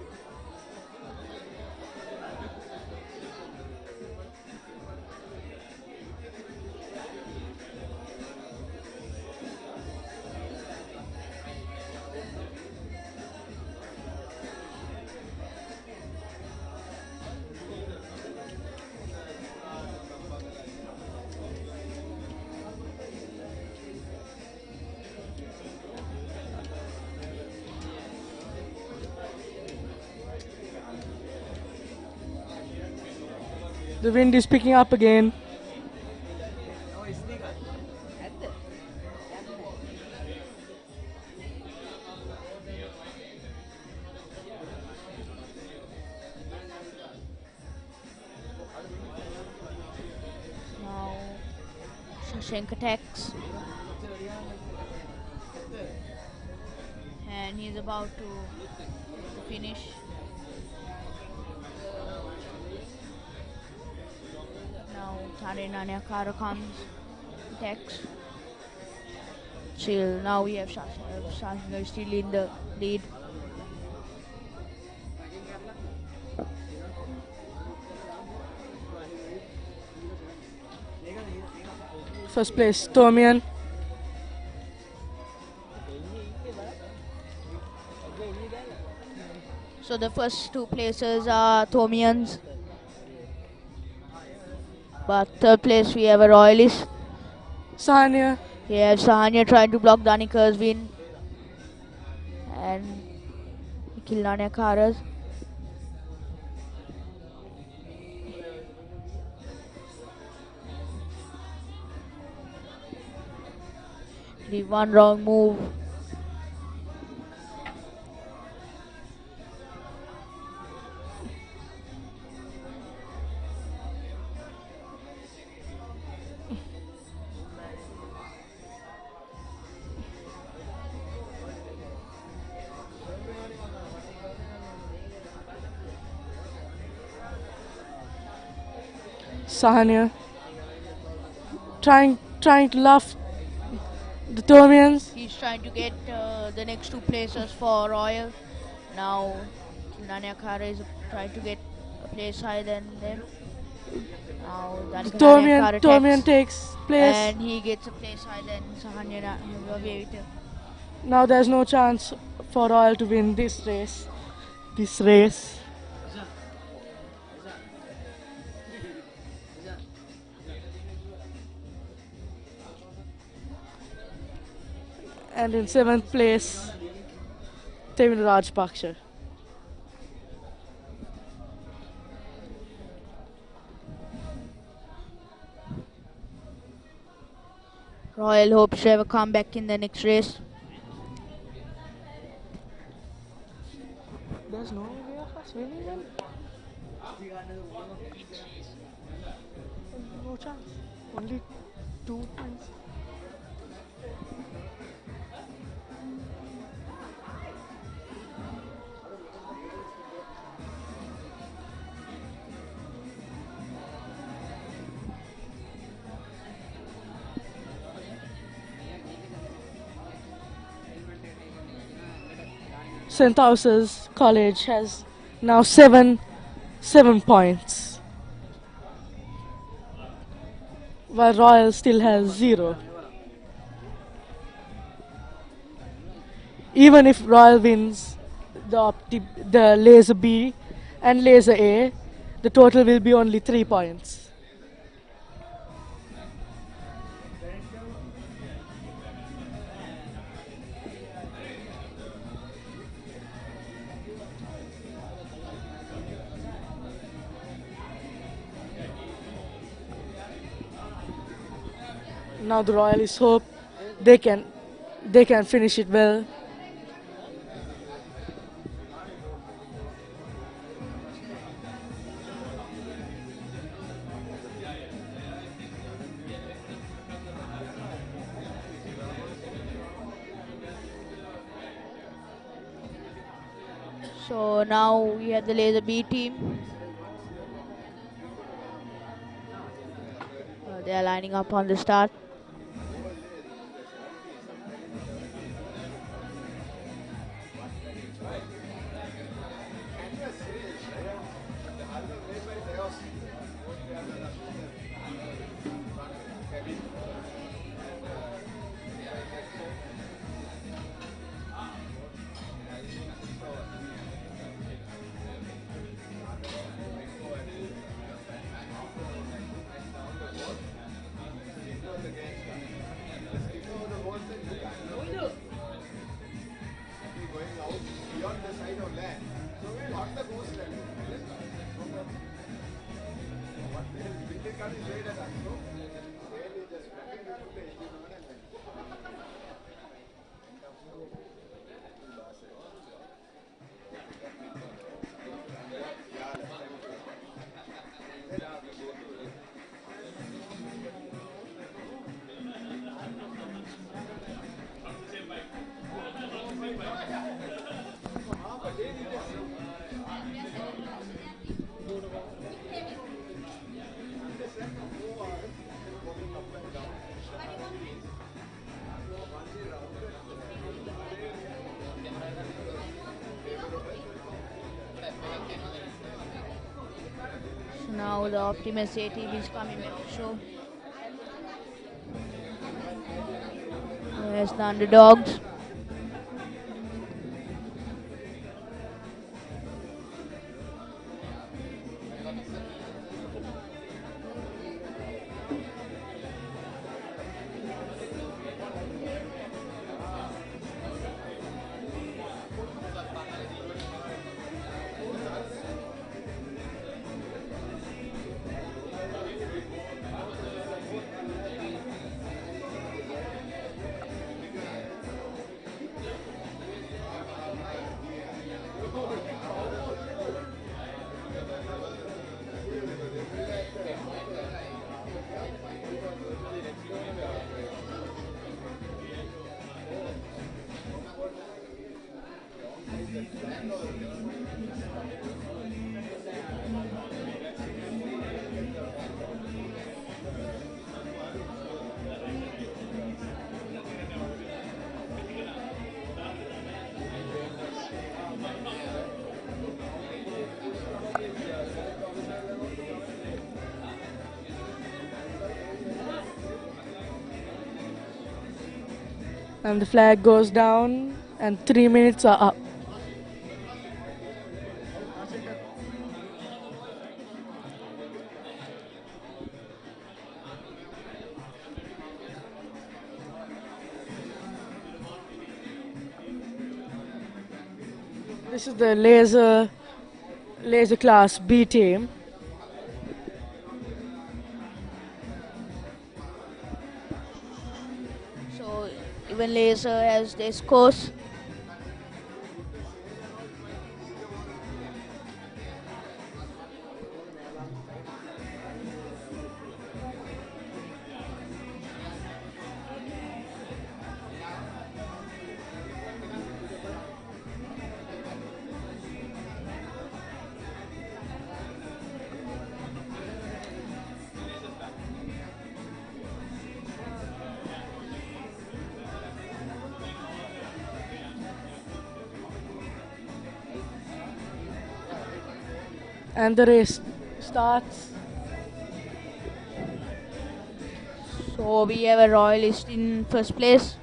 Speaker 2: The wind is picking up again.
Speaker 3: Shank attacks. And he's about to finish. Now Tarinanyakara comes, attacks. Still, now we have Shashinger still in the lead.
Speaker 2: First place, Thomian.
Speaker 3: So the first two places are Thomians. But third place we have a Royalist.
Speaker 2: Sahanya.
Speaker 3: We have Sahanya trying to block Danika's win. And kill Nanyakara's. The one wrong move.
Speaker 2: Sahanya. Trying to laugh the Thomians.
Speaker 3: He's trying to get the next two places for Royal. Now Nanyakara is trying to get a place higher than them. Now Nanyakara
Speaker 2: Thomian takes place.
Speaker 3: and he gets a place higher than Sahanya.
Speaker 2: Now there's no chance for Royal to win this race. And in 7th place, Tamil Rajpaksha.
Speaker 3: Royal hopes to have a comeback in the next race.
Speaker 2: There's no way of us winning them. No chance. Only 2 points. St. Augustine's College has now 7 points, while Royal still has 0. Even if Royal wins the laser B and laser A, the total will be only 3 points. Now the Royalists hope they can finish it well.
Speaker 3: So now we have the laser B team. They are lining up on the start. So now the Optimus A team is coming back to show. There's the underdogs.
Speaker 2: And the flag goes down, and 3 minutes are up. This is the laser class B team.
Speaker 3: So even Laser has their scores.
Speaker 2: And the race starts.
Speaker 3: So we have a Royalist in first place.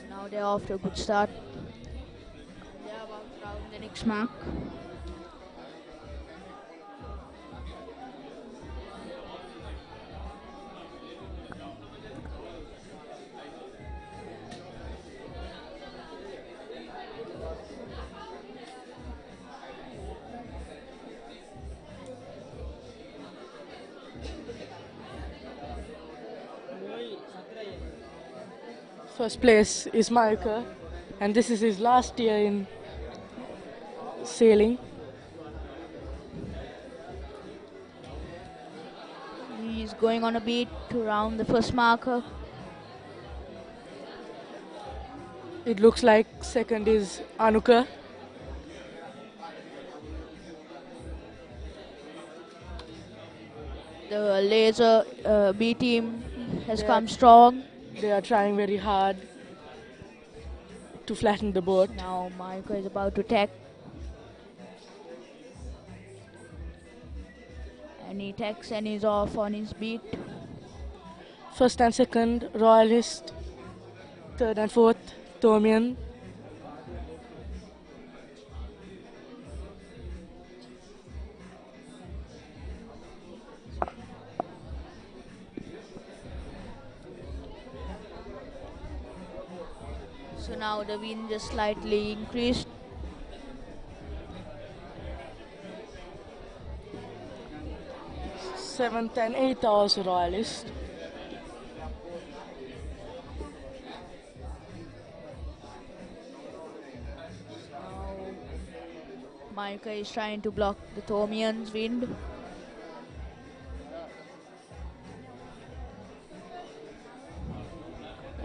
Speaker 3: Now they're off to a good start. They're about to round the next mark.
Speaker 2: First place is Micah, and this is his last year in sailing.
Speaker 3: He's going on a beat to round the first marker.
Speaker 2: It looks like second is Anuka.
Speaker 3: The Laser B team has
Speaker 2: Yeah.
Speaker 3: come strong.
Speaker 2: They are trying very hard to flatten the boat.
Speaker 3: Now Micah is about to tack. And he tacks and he's off on his beat.
Speaker 2: First and second, Royalist. Third and fourth, Thomian.
Speaker 3: So now the wind just slightly increased.
Speaker 2: Seventh and eighth are also royalist.
Speaker 3: Now Micah is trying to block the Thomian's wind.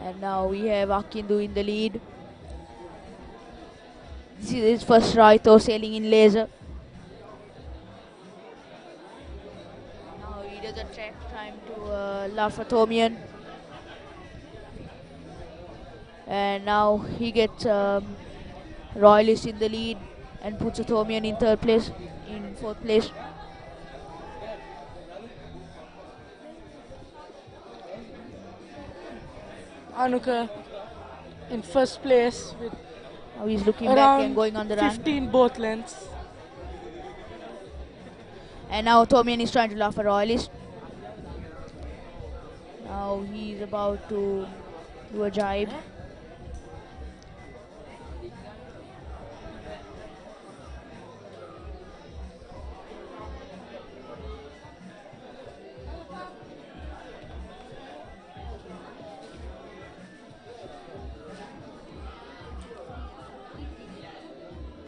Speaker 3: And now we have Akindu in the lead. This is his first Raito sailing in laser. Now he does a track time to Lafa Thomian. And now he gets Royalist in the lead and puts a Thomian in fourth place.
Speaker 2: Anuka in first place with
Speaker 3: Now he's looking back and going on the run.
Speaker 2: 15 both lengths.
Speaker 3: And now Thomian is trying to laugh a Royalist. Now he's about to do a jibe.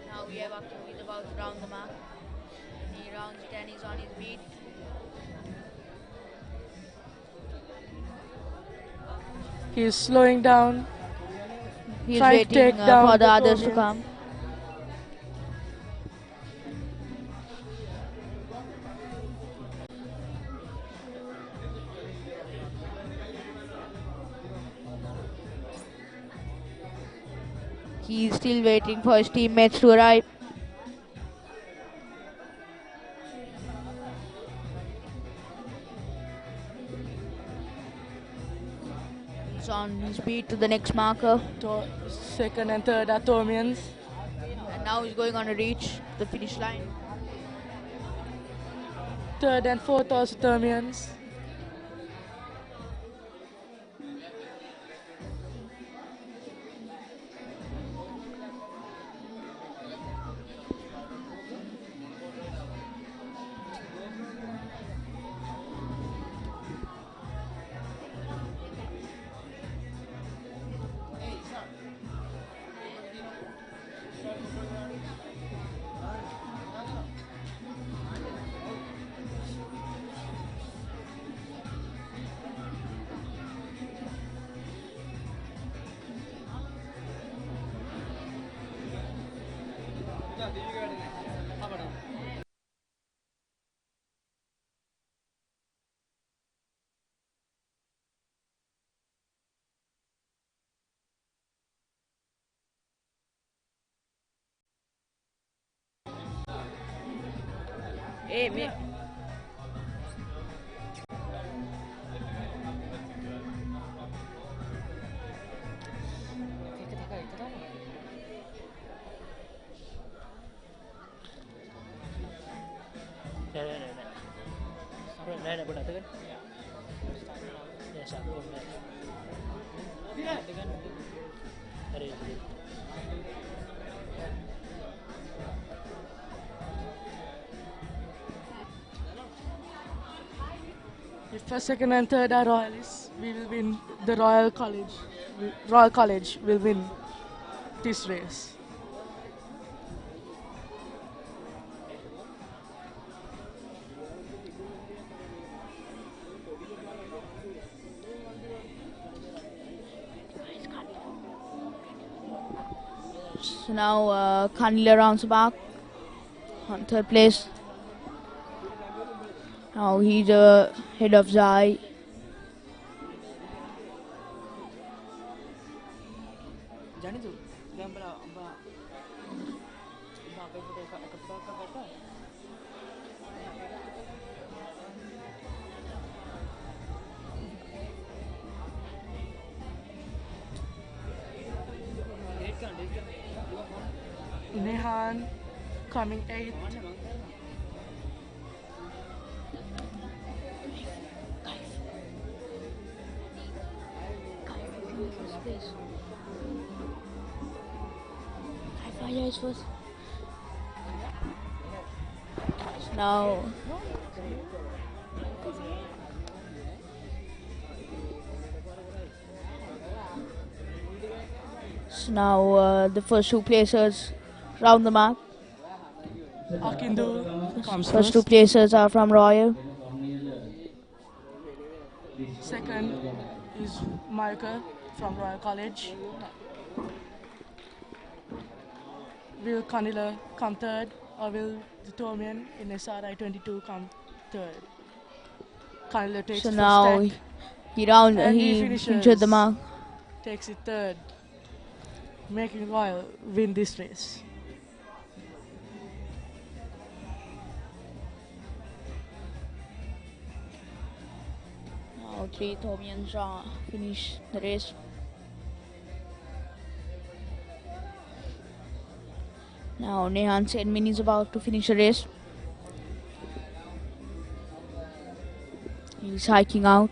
Speaker 3: Now we have Akim, he's about to round the mark. He rounds it and he's on his beat.
Speaker 2: He's slowing down.
Speaker 3: He's
Speaker 2: Trying to
Speaker 3: waiting
Speaker 2: take down
Speaker 3: for the
Speaker 2: the
Speaker 3: others to
Speaker 2: Thomian.
Speaker 3: come. He's still waiting for his teammates to arrive. He's on his beat to the next marker.
Speaker 2: Second and third are Thomians.
Speaker 3: And now he's going on a reach to the finish line.
Speaker 2: Third and fourth also Thomians.
Speaker 1: Hey, me.
Speaker 2: If first, second and third are royalists, we will win the Royal College. Royal College will win this race.
Speaker 3: So now Kanila rounds back on third place. Now he's ahead of Zai.
Speaker 2: Nehan coming 8th.
Speaker 3: Yeah, it's first. Now, the first two placers round the mark.
Speaker 2: Akindu comes
Speaker 3: First two
Speaker 2: first.
Speaker 3: placers are from Royal.
Speaker 2: Second is Marker from Royal College. Will Kanila come third, or will the Thomian in SRI 22 come third? Kanila takes
Speaker 3: So
Speaker 2: the
Speaker 3: now
Speaker 2: first stack and he
Speaker 3: he
Speaker 2: finishes.
Speaker 3: injured the mark.
Speaker 2: Takes it third, making Royal win this race.
Speaker 3: Now three Thomians finish the race. Now Nehan Senmin is about to finish the race. He's hiking out.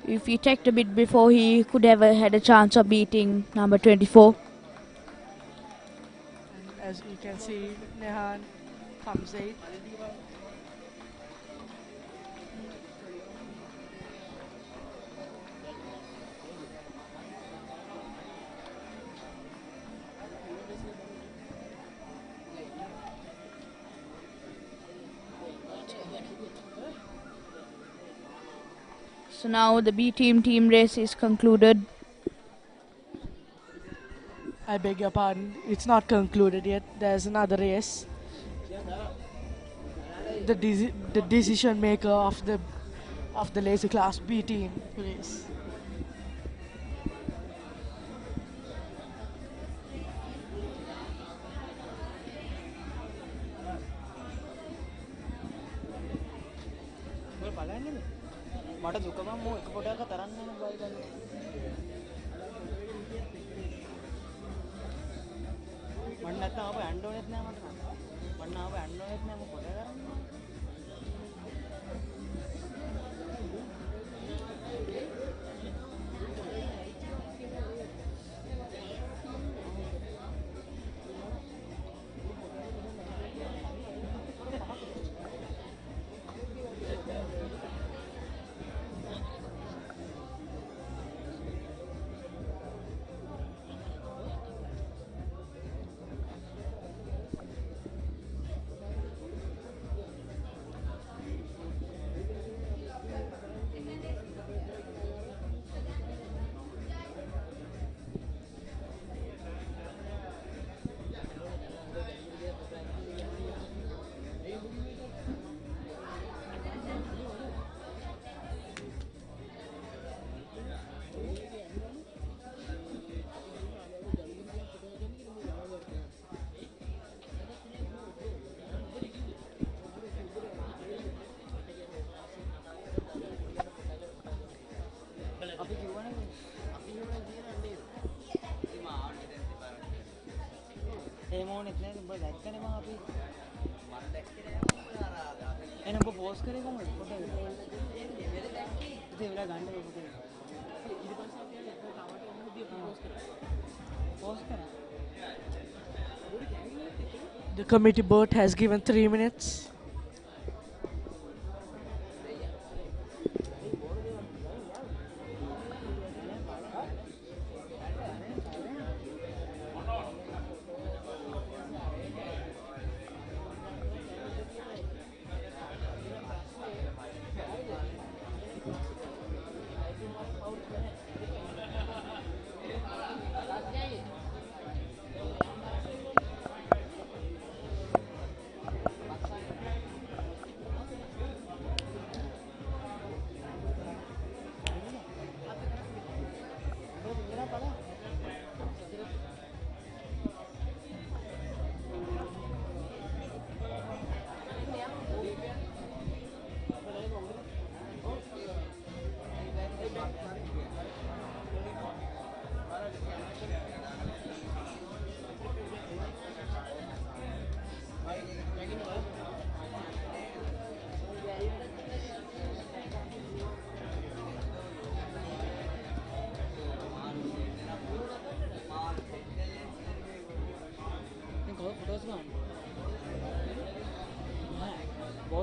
Speaker 3: If he checked a bit before, he could have had a chance of beating number 24.
Speaker 2: And as you can see, Nehan comes eighth.
Speaker 3: So now the B team race is concluded.
Speaker 2: I beg your pardon, it's not concluded yet. There's another race. The decision maker of the laser class B team race.
Speaker 4: මට දුකම මෝ එක පොඩක් තරන්න යන බයි ගන්න. මන්න නැත්නම් ආපහු යන්න ඕනෙත් නෑ මට නම්. මන්න ආපහු යන්න ඕනෙත් නෑ මම පොඩ කරන්නේ. ඕනෙත් නෑ උඹ දැක්කනේ මම අපි මම දැක්කේ නෑ එන උඹ පෝස්ට් කරේ කොහමද ෆොටෝ එක ඉතින් වෙලා ගන්න ෆොටෝ එක ඊට පස්සේ අපි තාමට මොකද පෝස්ට් කරා
Speaker 2: The committee board has given 3 minutes.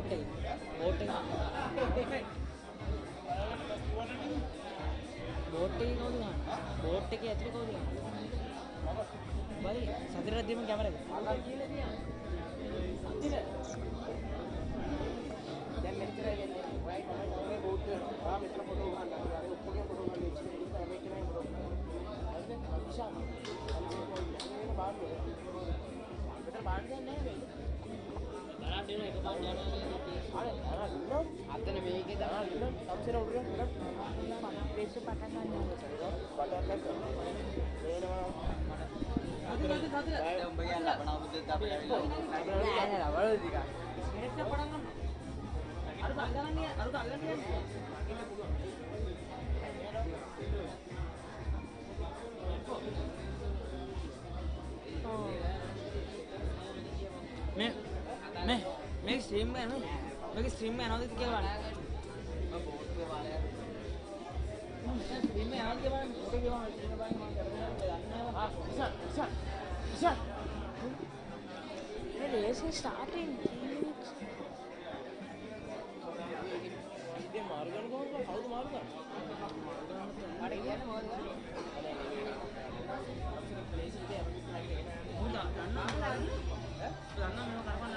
Speaker 4: Boat එක. බෝට් එක. බෝට් එකේ කවුද ගහන්නේ? බෝට් එකේ ඇතුලේ කවුද ගහන්නේ? බයි සතරක් දෙන්න කැමරා එක. දැන් මෙච්චර යන්නේ. ඔයයි තමයි බෝට් එක. මෙතන ෆොටෝ ගහන්න. අර ඔක්කොගේ ෆොටෝ ගන්න ඉච්චි. ඒක මේක නෑ බ්‍රෝ. හරිද? විශාල. මේක බාන්න. මෙතන බාන්න දෙන්නේ නෑ මේ. බලන්න දෙන එක බාන්න යනවා. අතන මේකේ තමයි තම්සෙර උඩට ප්‍රේස් පටන් ගන්නවා. පටන් ගන්නවා. මේනවා. අද උඹ ගියා ලබනවා බුද්ධ අපිට නෑ නෑ වල ටික. මේක පටන් ගන්න. අර අල්ලන්නේ ඉන්න පුළුවන්. මේ ස්ට්‍රීම් එක නේද? මේක ස්ට්‍රීම් එක යනවාද කියලා බලන්න. මම බෝට් එක බලන්න. ස්ට්‍රීම් එක යනවාද කියලා බලන්න. බෝට් එක ගිහම ස්ට්‍රීම් එක බලන්න මම දන්නේ නැහැ. විශාල්.
Speaker 3: The race is starting. 3 minutes.
Speaker 4: ඉතින් මාරු ගන්න කොහොමද? කවුද මාරු ගන්න? මට කියන්නේ මොකද? ප්ලේස් එකේ මොකද? දන්නා මේව කරපන්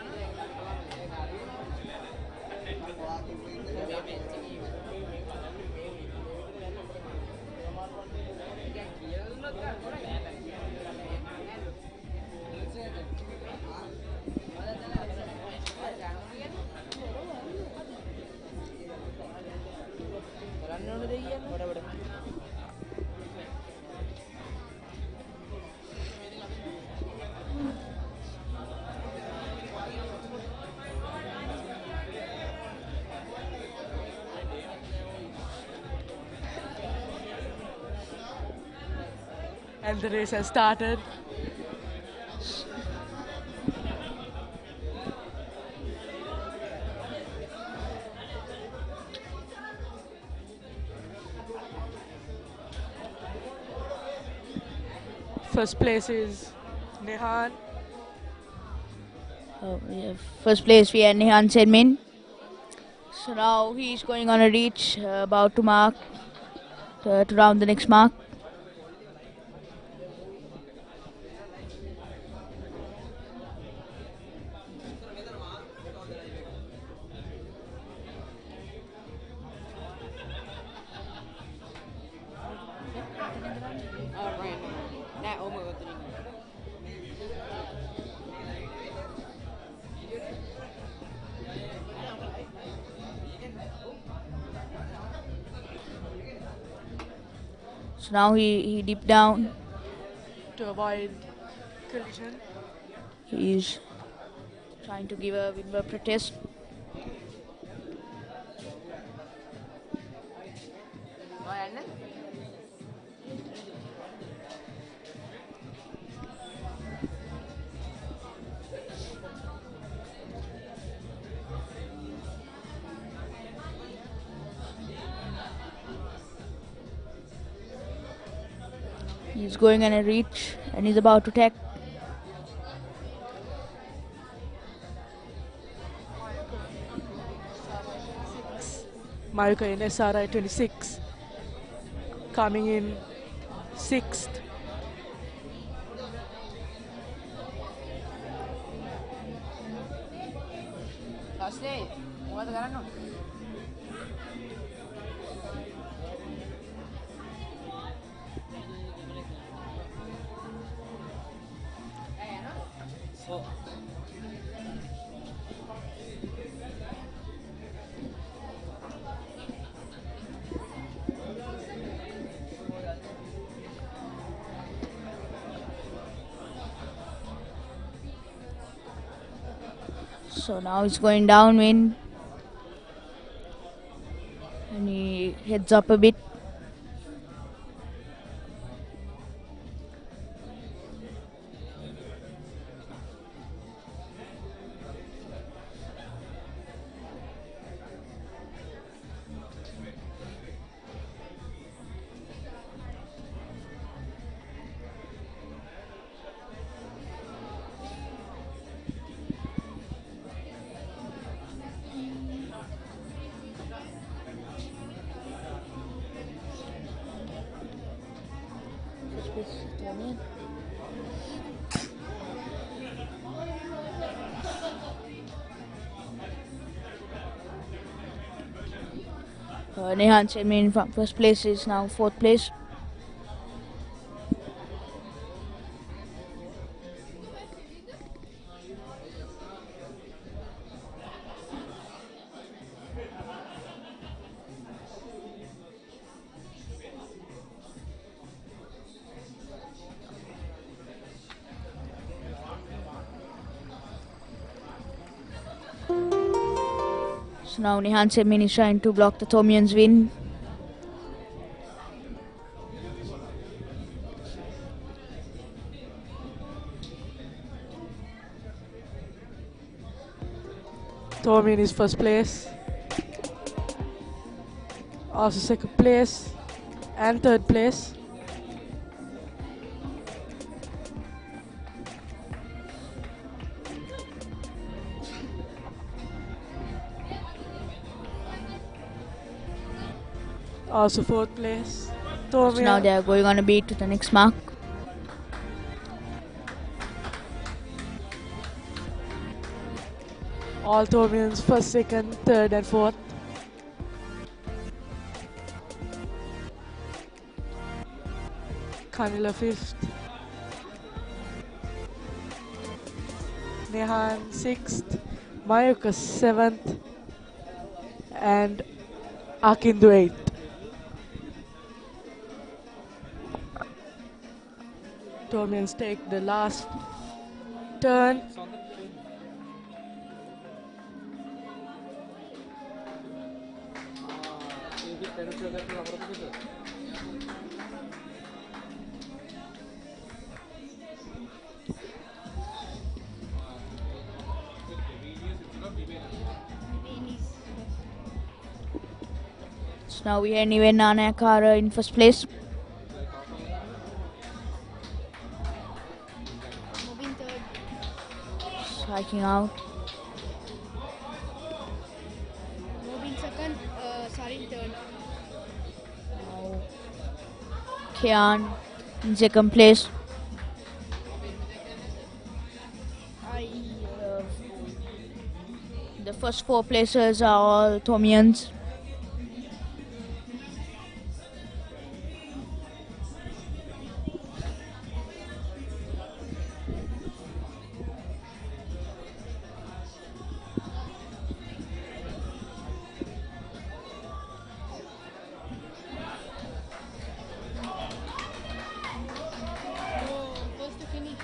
Speaker 2: And the race has started. First place is Nehan.
Speaker 3: Oh, yeah. First place we had Nehan Sedmin. So now he's going on a reach, about to mark, to round the next mark. So now he dipped down.
Speaker 2: To avoid collision.
Speaker 3: He's trying to give a wimber protest. He's going on a reach and he's about to tack.
Speaker 2: Mayuka in SRI 26 coming in 6th.
Speaker 3: So now he's going downwind and he heads up a bit. this Thomian. Nehan Chen in first place is now fourth place. So now Nehan Chen is trying to block the Thomian's win.
Speaker 2: Thomian is first place. Also second place and third place. Also fourth place.
Speaker 3: So now
Speaker 2: Thomian.
Speaker 3: they are going on a beat to the next mark.
Speaker 2: All Thomians first, second, third and fourth. Kanila fifth. Nehan sixth. Mayuka seventh. And Akindu eighth. Thomians take the last turn.
Speaker 3: So now we have Niven Nanayakara in first place.
Speaker 5: Moving third.
Speaker 3: Striking out.
Speaker 5: Moving second. Sorry, third.
Speaker 3: Now Kian in second place. The first four places are all Thomians.
Speaker 5: First to finish.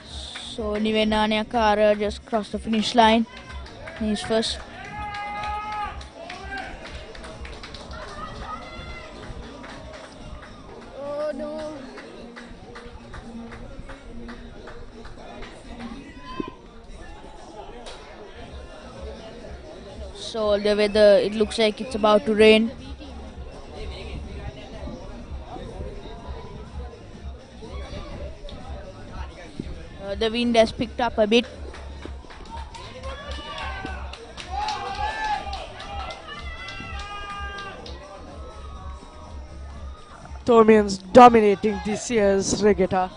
Speaker 3: So Niven Nanayakara just crossed the finish line. He's first.
Speaker 5: Oh no.
Speaker 3: So the weather, it looks like it's about to rain. The wind has picked up a bit.
Speaker 2: Thomians dominating this year's regatta.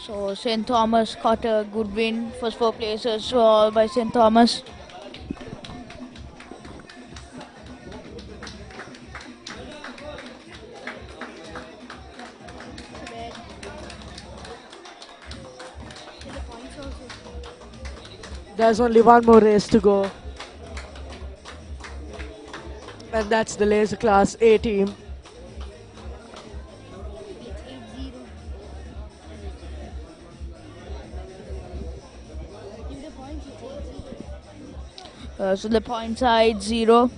Speaker 3: So St. Thomas got a good win. First four places were all by St. Thomas.
Speaker 5: Bad. And the points also.
Speaker 2: There's only one more race to go. And that's the laser class A team.
Speaker 5: It's 8-0. Give the points, it's 8-0.
Speaker 3: So the point side 0.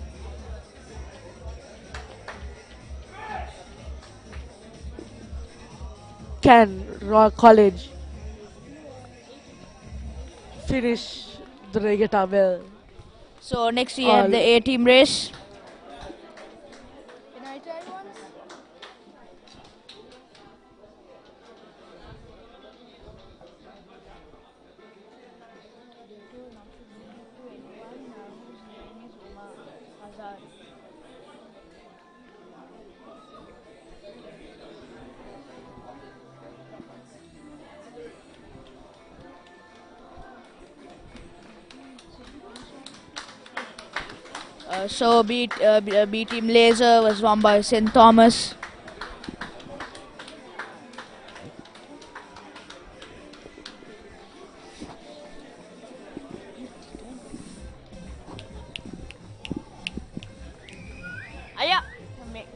Speaker 2: Can Royal College finish the regatta well?
Speaker 3: So next we have the A team race.
Speaker 5: Can I try once?
Speaker 3: So B Team Laser was won by St. Thomas. Ayah, make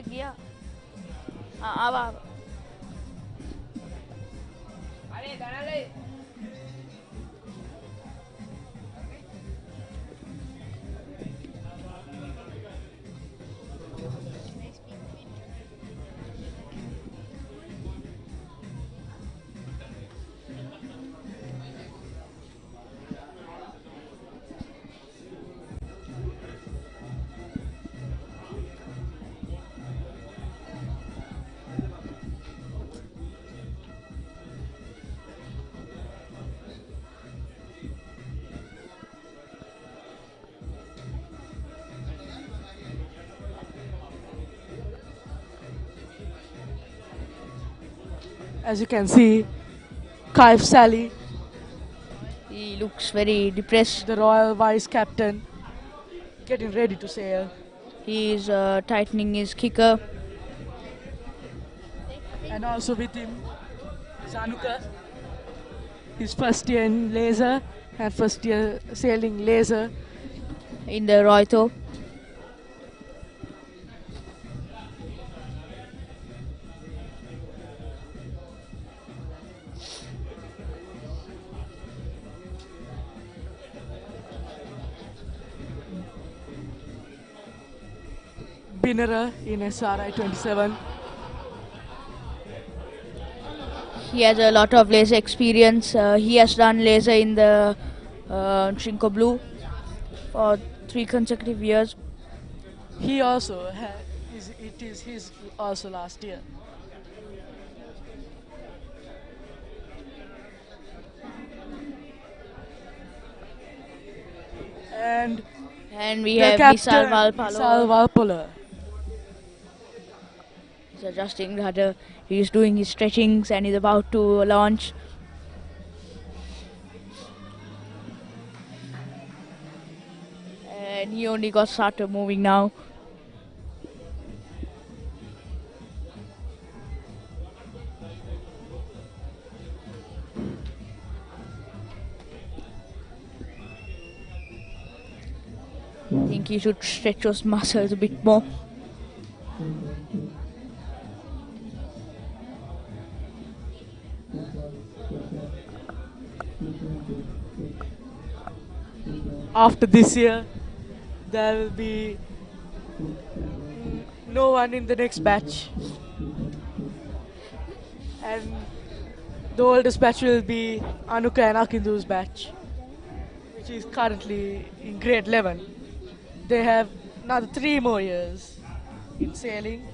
Speaker 3: gya. Ava.
Speaker 2: As you can see, Kaif Sally,
Speaker 3: He looks very depressed.
Speaker 2: the Royal Vice Captain, getting ready to sail.
Speaker 3: He is tightening his kicker.
Speaker 2: And also with him, Zanuka, his first year in laser and first year sailing laser.
Speaker 3: In the Roito.
Speaker 2: Binera in SRI 27.
Speaker 3: He has a lot of laser experience. He has done laser in the Trinco Blue for 3 consecutive years.
Speaker 2: He also it is his also last year. And
Speaker 3: We
Speaker 2: the
Speaker 3: have
Speaker 2: captain,
Speaker 3: Nisal Valpalo.
Speaker 2: Nisal Valpalo.
Speaker 3: He's adjusting the rudder. He's doing his stretchings and he's about to launch. And he only got started moving now. I think he should stretch those muscles a bit more.
Speaker 2: After this year, there will be no one in the next batch. And the oldest batch will be Anuka and Akindu's batch, which is currently in grade 11. They have another 3 more years in sailing.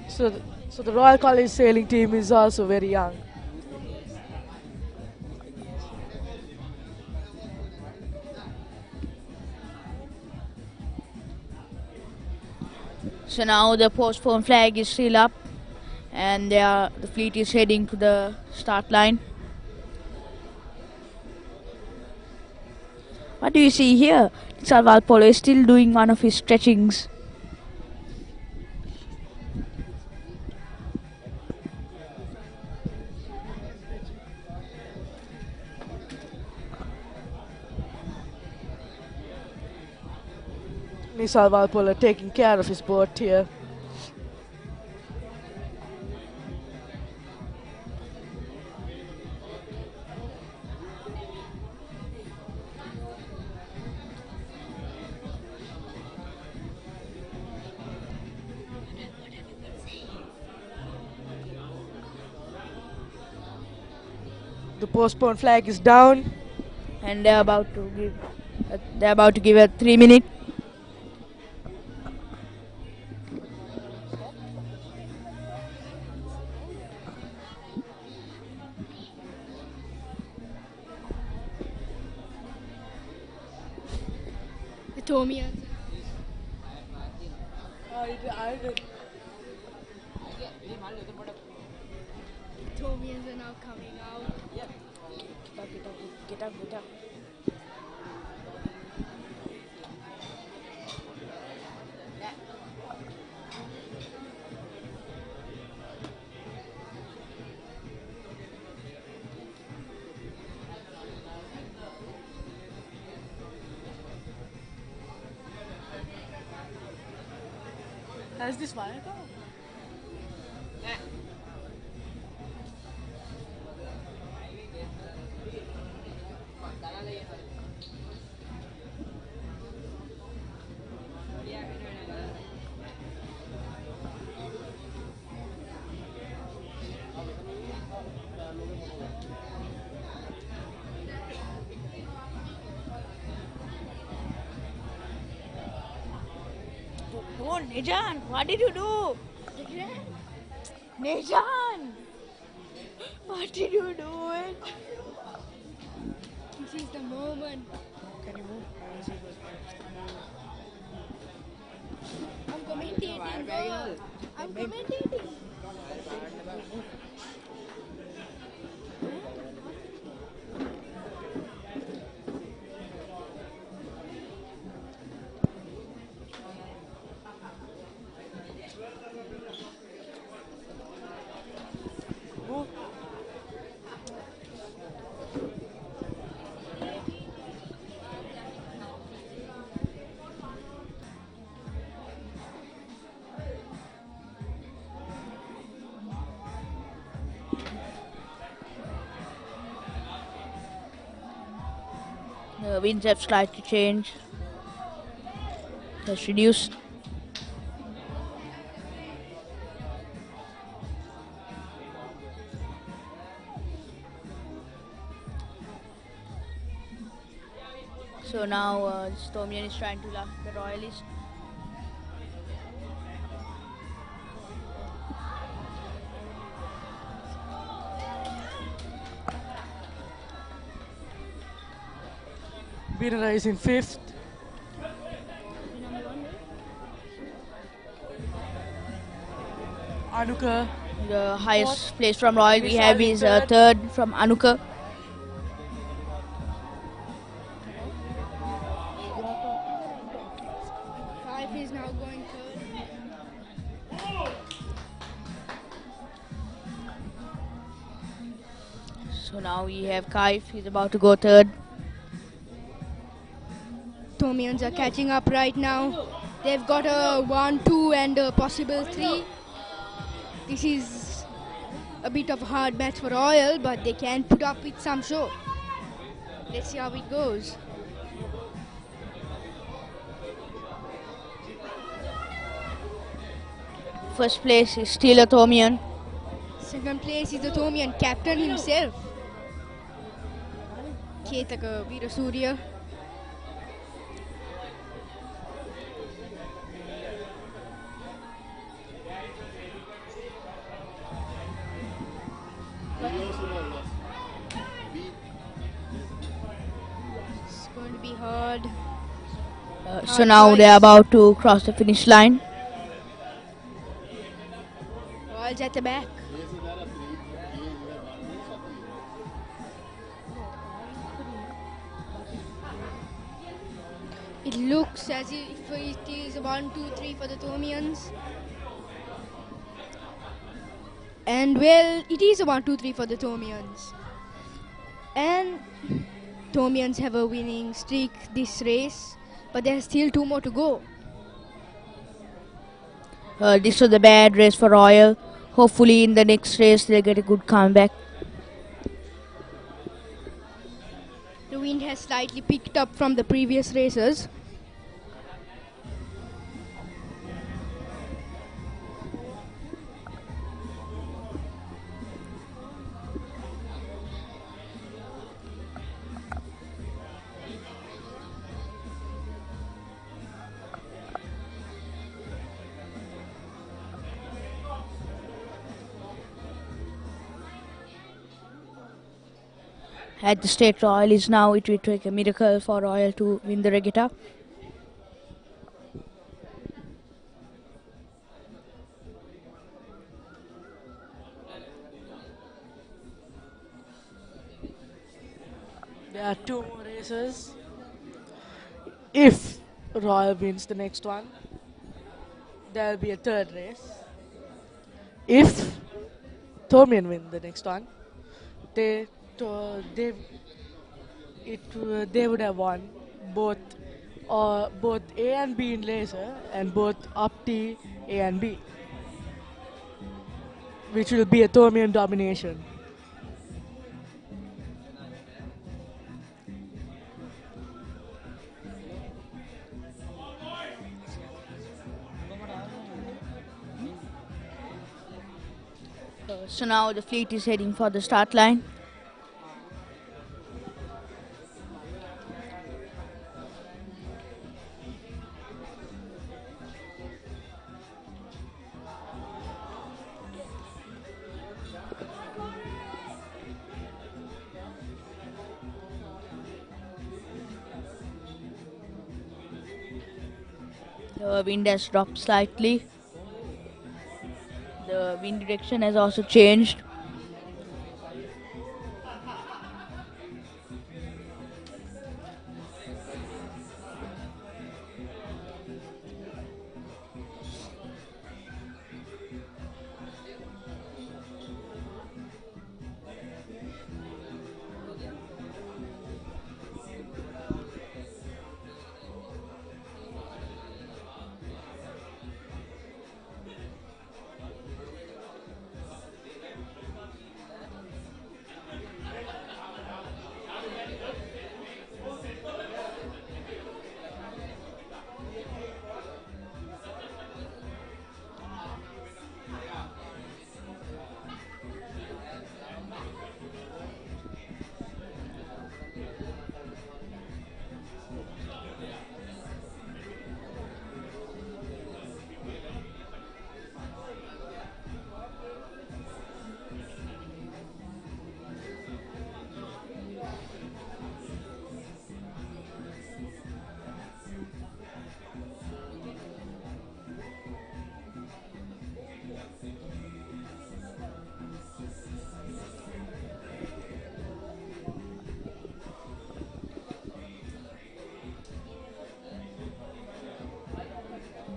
Speaker 2: So the Royal College sailing team is also very young.
Speaker 3: So now the postponed flag is still up and the fleet is heading to the start line. What do you see here? Salvalpolo is still doing one of his stretchings.
Speaker 2: Nisal Valpola taking care of his boat here. The postponed flag is down.
Speaker 3: And they're about to give a 3 minute.
Speaker 5: The Thomian. Thomians are now coming out.
Speaker 3: Get up.
Speaker 2: Has this wire come?
Speaker 3: Oh, Nejan, what did you do? Nejan, what did you do?
Speaker 5: This is the moment.
Speaker 2: Can you move?
Speaker 5: I'm commentating. Bro. I'm commentating.
Speaker 2: Move.
Speaker 3: The winds have slightly changed. Has reduced. So now Thomian is trying to lock the royalist.
Speaker 2: Winner is in 5th. Anuka.
Speaker 3: The highest place from Royal we
Speaker 2: Vishal
Speaker 3: have
Speaker 2: in
Speaker 3: is
Speaker 2: third.
Speaker 3: third from Anuka.
Speaker 5: Five is now going third.
Speaker 3: So now we have Kaif. He's about to go third.
Speaker 5: Thomians are catching up right now. They've got a 1, 2 and a possible 3. This is a bit of a hard match for Royal, but they can put up with some show. Let's see how it goes.
Speaker 3: First place is still a Thomian.
Speaker 5: Second place is the Thomian captain himself, Ketaka Veerasurya. It's going to be hard.
Speaker 3: So now they are about to cross the finish line.
Speaker 5: Royals at the back. It looks as if it is 1, 2, 3 for the Thomians. And well, it is a 1, 2, 3 for the Thomians. And Thomians have a winning streak this race, but there are still 2 more to go.
Speaker 3: This was a bad race for Royal. Hopefully in the next race they'll get a good comeback.
Speaker 5: The wind has slightly picked up from the previous races.
Speaker 3: At the state Royal is now, it will take a miracle for Royal to win the regatta.
Speaker 2: There are 2 more races. If Royal wins the next one, there will be a 3rd race. If Thomian win the next one, they would have won both or both A and B in laser and both opti A and B, which will be a Thomian domination.
Speaker 3: So now the fleet is heading for the start line. The wind has dropped slightly. The wind direction has also changed.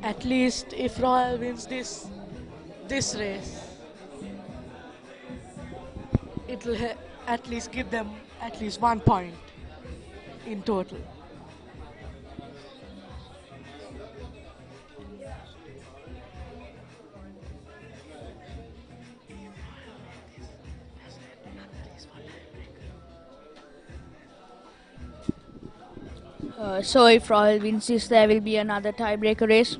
Speaker 2: At least if Royal wins this race, it will at least give them at least 1 point in total.
Speaker 3: So if Royal wins this, there will be another tiebreaker race.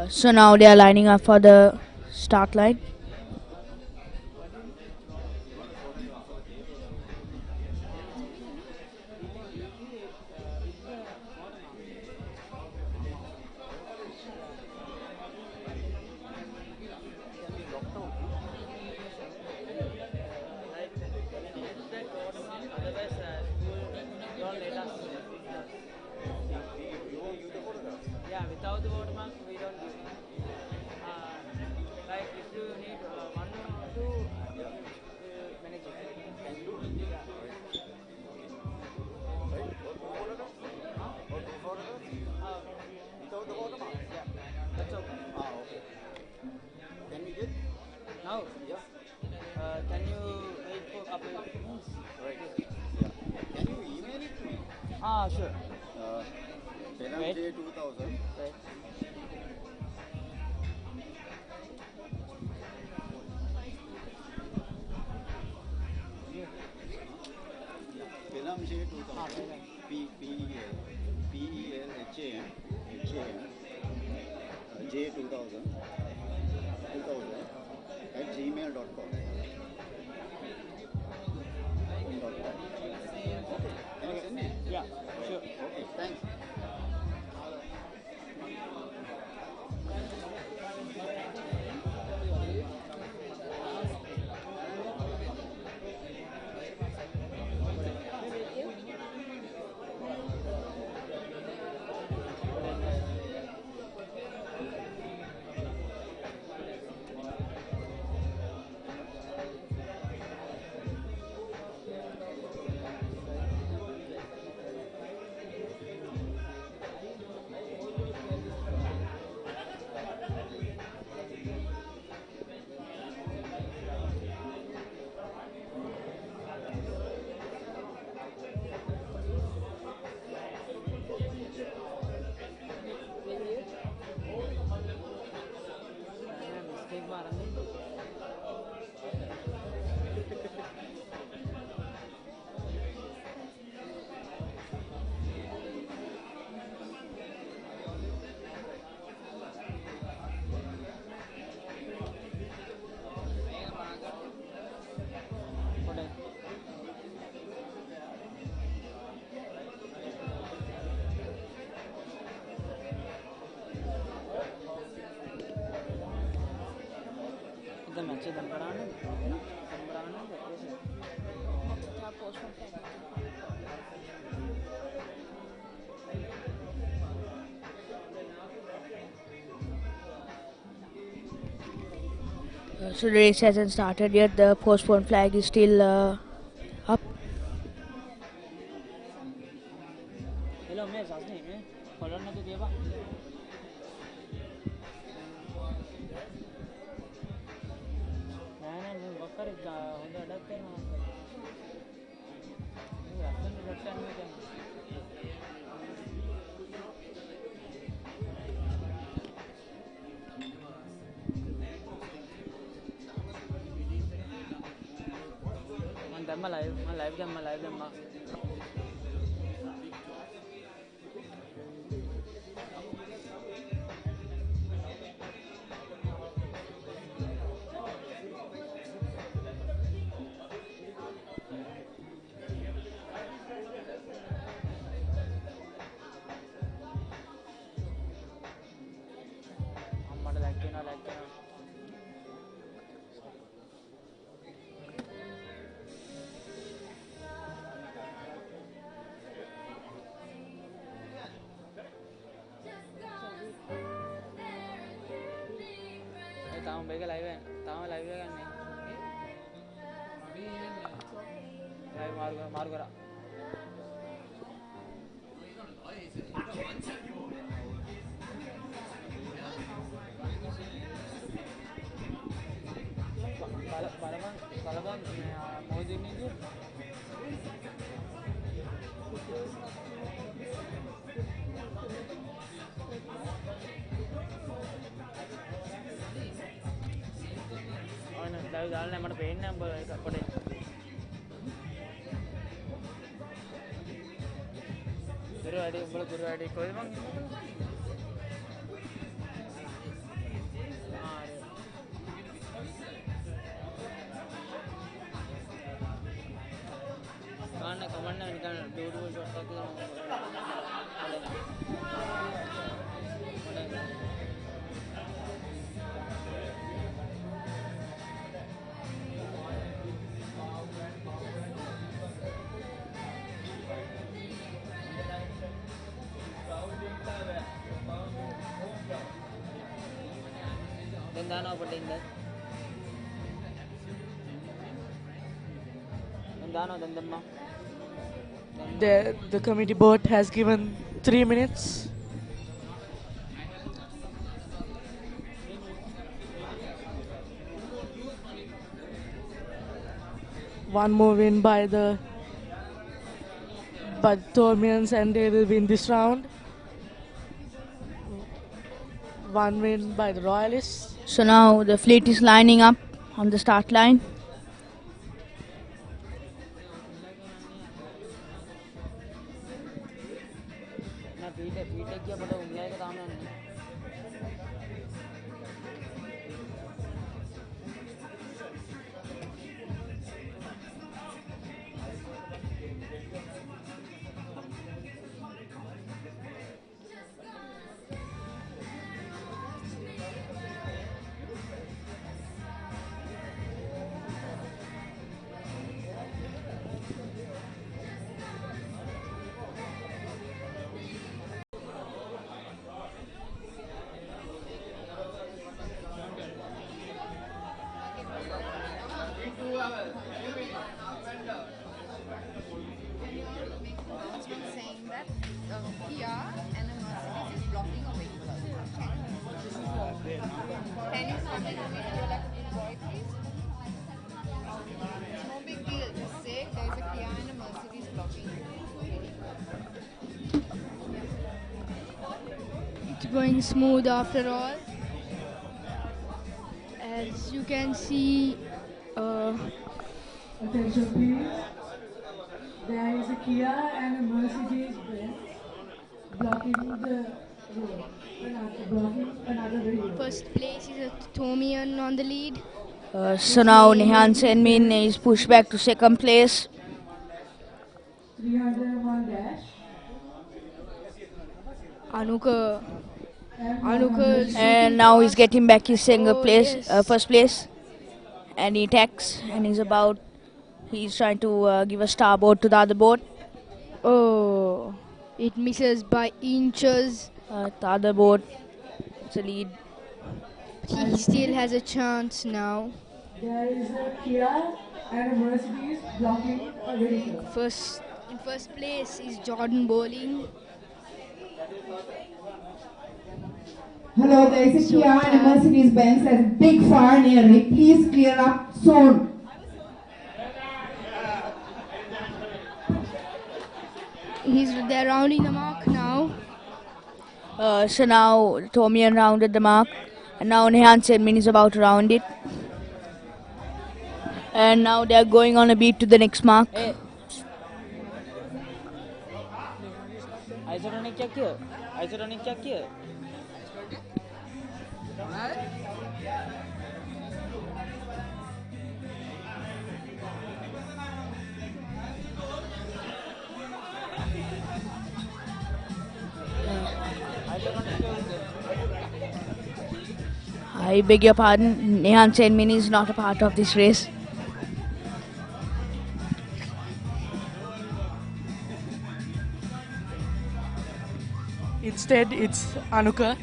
Speaker 3: So now they are lining up for the start line.
Speaker 4: Yeah, without the watermark, we don't give. Like if you need one or two, manage it. Can you? Yeah. Without the watermark? Yeah, that's okay. Okay. Can we get? Now? Yeah. Can you wait for a couple of minutes? Right. Yeah. Can you email it to me? Sure. Wait. J 2000. Right. Pelham J 2000. J 2000 at gmail.com. Okay. Can you send it? Yeah, sure. Okay, thanks.
Speaker 3: So the race hasn't started yet. The postponed flag is still up.
Speaker 4: Hello, miss. Asni, me. Follow na to diya ba? ನಾನು ಬಕ್ಕರ್ ಒಂದು ಅಡಕ್ಕೆ ಅಷ್ಟೊಂದು ರೊಟ್ಟ ಅನ್ನೋದು Dama live dama. Amma like na. Tao mấy cái live tao live cái này live मार करा Balaban Modi ने जो live डालने हमारे पेन नंबर पड़े गुरु आईडी कोई मंग කමන්න නිකන් බියුටිෆුල් ෂොට් එකක් දැන් දානවා අපිට ඉන්න දැන් දානවා දැන් දැම්මා
Speaker 2: The committee board has given 3 minutes. One more win by the Thomians and they will win this round. One win by the Royalists.
Speaker 3: So now the fleet is lining up on the start line.
Speaker 4: ना पीटे किया पता उंगलियां का काम नहीं
Speaker 6: saying that Kia and a Mercedes is blocking a vehicle. Can you submit a video like a little boy, please? It's no big deal. Just say there's a Kia and a Mercedes blocking.
Speaker 5: It's going smooth after all. As you can see,
Speaker 2: Attention please. There is a Kia and a Mercedes Benz blocking the road. Blocking another vehicle.
Speaker 5: first place is a Thomian on the lead.
Speaker 3: So now Nihan Senmin is pushed back to second place.
Speaker 2: 301 dash.
Speaker 5: Anuka
Speaker 3: And now he's getting back his single place, first place. And he attacks and he's trying to give a starboard to the other boat.
Speaker 5: Oh, it misses by inches.
Speaker 3: The other boat, it's a lead.
Speaker 5: He still has a chance now.
Speaker 2: There is a Kia and a Mercedes blocking a vehicle.
Speaker 5: In first place is Jordan Bowling.
Speaker 7: Hello, there is a Kia and a Mercedes Benz. There's a big fire near it. Please clear up soon.
Speaker 5: They're rounding the mark now.
Speaker 3: So now Thomian rounded the mark. And now Nihan Senmin is about to round it. And now they're going on a beat to the next mark.
Speaker 4: Isotonic check किया isotonic check किया
Speaker 3: I beg your pardon, Nihan Senmin is not a part of this race.
Speaker 2: Instead, it's Anuka.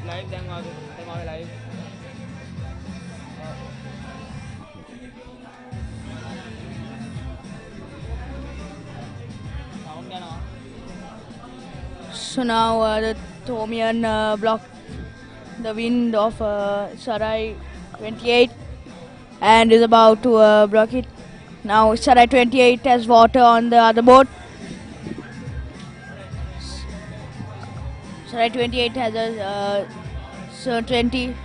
Speaker 4: Live देंगे live
Speaker 3: So now the Thomian blocked the wind of Sarai 28 and is about to block it. Now Sarai 28 has water on the other boat. Sarai 28 has a Sir 20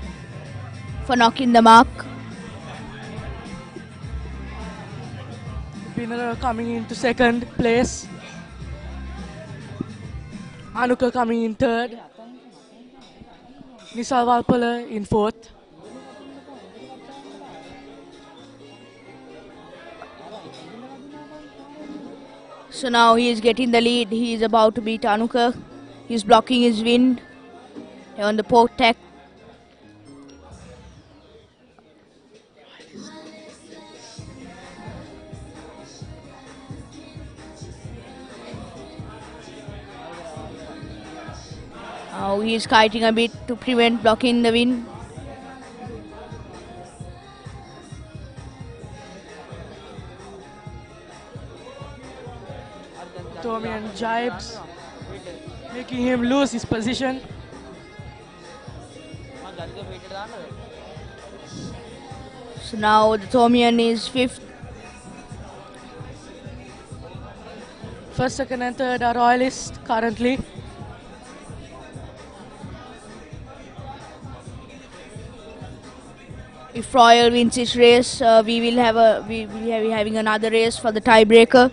Speaker 3: for knocking the mark.
Speaker 2: Winner coming into second place. Anuka coming in third. Nisal Valpala in fourth.
Speaker 3: So now he is getting the lead. He is about to beat Anuka. He's blocking his wind on the port tack. Now he is kiting a bit to prevent blocking the wind.
Speaker 2: Thomian jibes, making him lose his position.
Speaker 3: So now the Thomian is fifth.
Speaker 2: First, second, and third are royalists currently.
Speaker 3: If Royal wins this race, we will be having another race for the tiebreaker.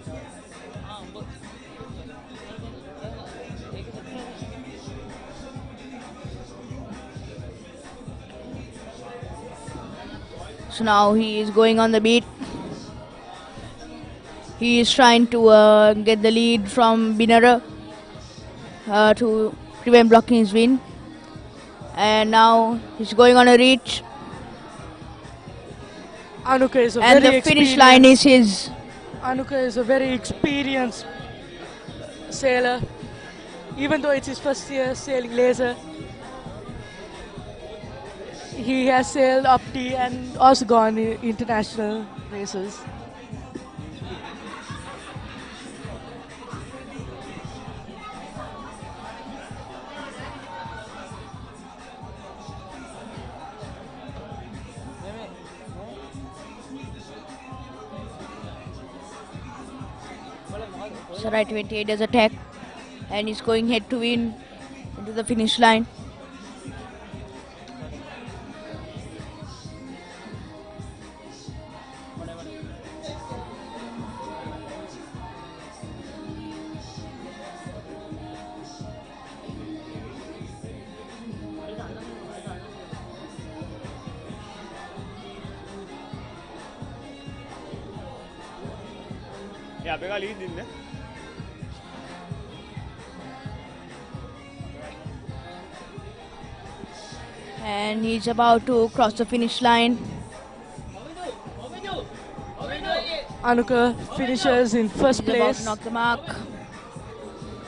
Speaker 3: So now he is going on the beat. He is trying to get the lead from Binara to prevent blocking his win. And now he's going on a reach.
Speaker 2: Anuka is a
Speaker 3: And
Speaker 2: very
Speaker 3: the finish line is his.
Speaker 2: Anuka is a very experienced sailor. Even though it's his first year sailing laser, he has sailed up T and also gone international races.
Speaker 3: So right 28 does attack and he's going head to win into the finish line.
Speaker 8: Yeah, I lead in there.
Speaker 3: And he's about to cross the finish line.
Speaker 2: Anuka finishes in first
Speaker 3: He's about
Speaker 2: place.
Speaker 3: to knock the mark.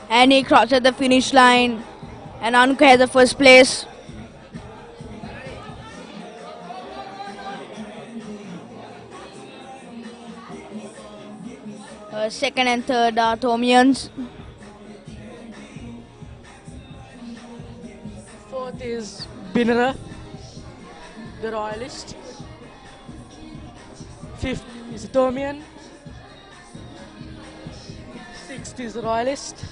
Speaker 3: And he crosses the finish line. And Anuka has the first place. Second and third are Thomians.
Speaker 2: Fourth is Binara, the royalist. Fifth is Thomian. Sixth is the royalist.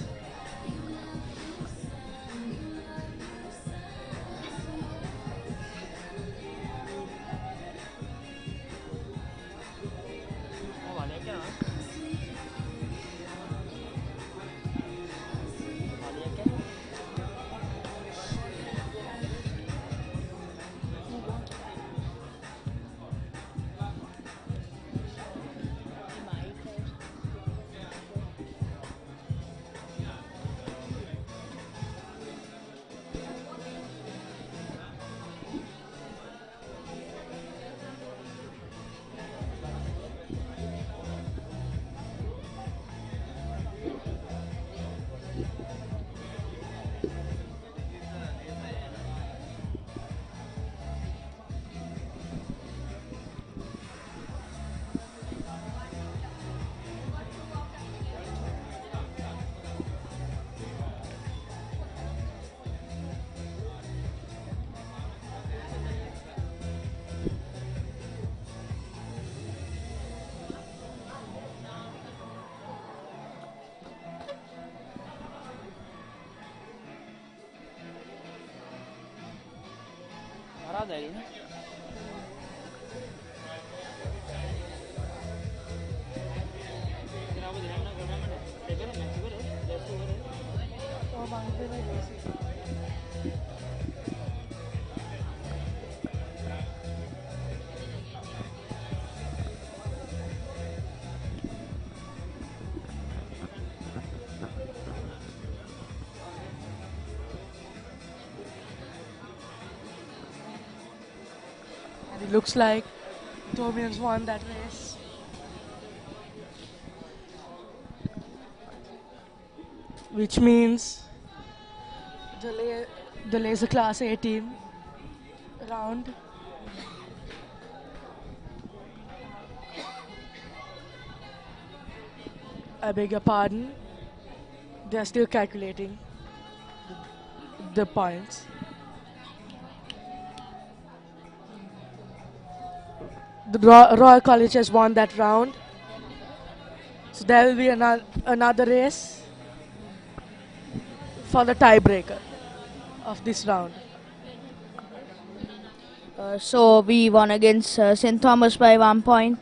Speaker 2: And it looks like Thomian's won that race. Which means the laser class A team round. I beg your pardon. They are still calculating the points. The Royal College has won that round. So there will be another race for the tiebreaker of this round.
Speaker 3: So we won against St. Thomas by 1 point.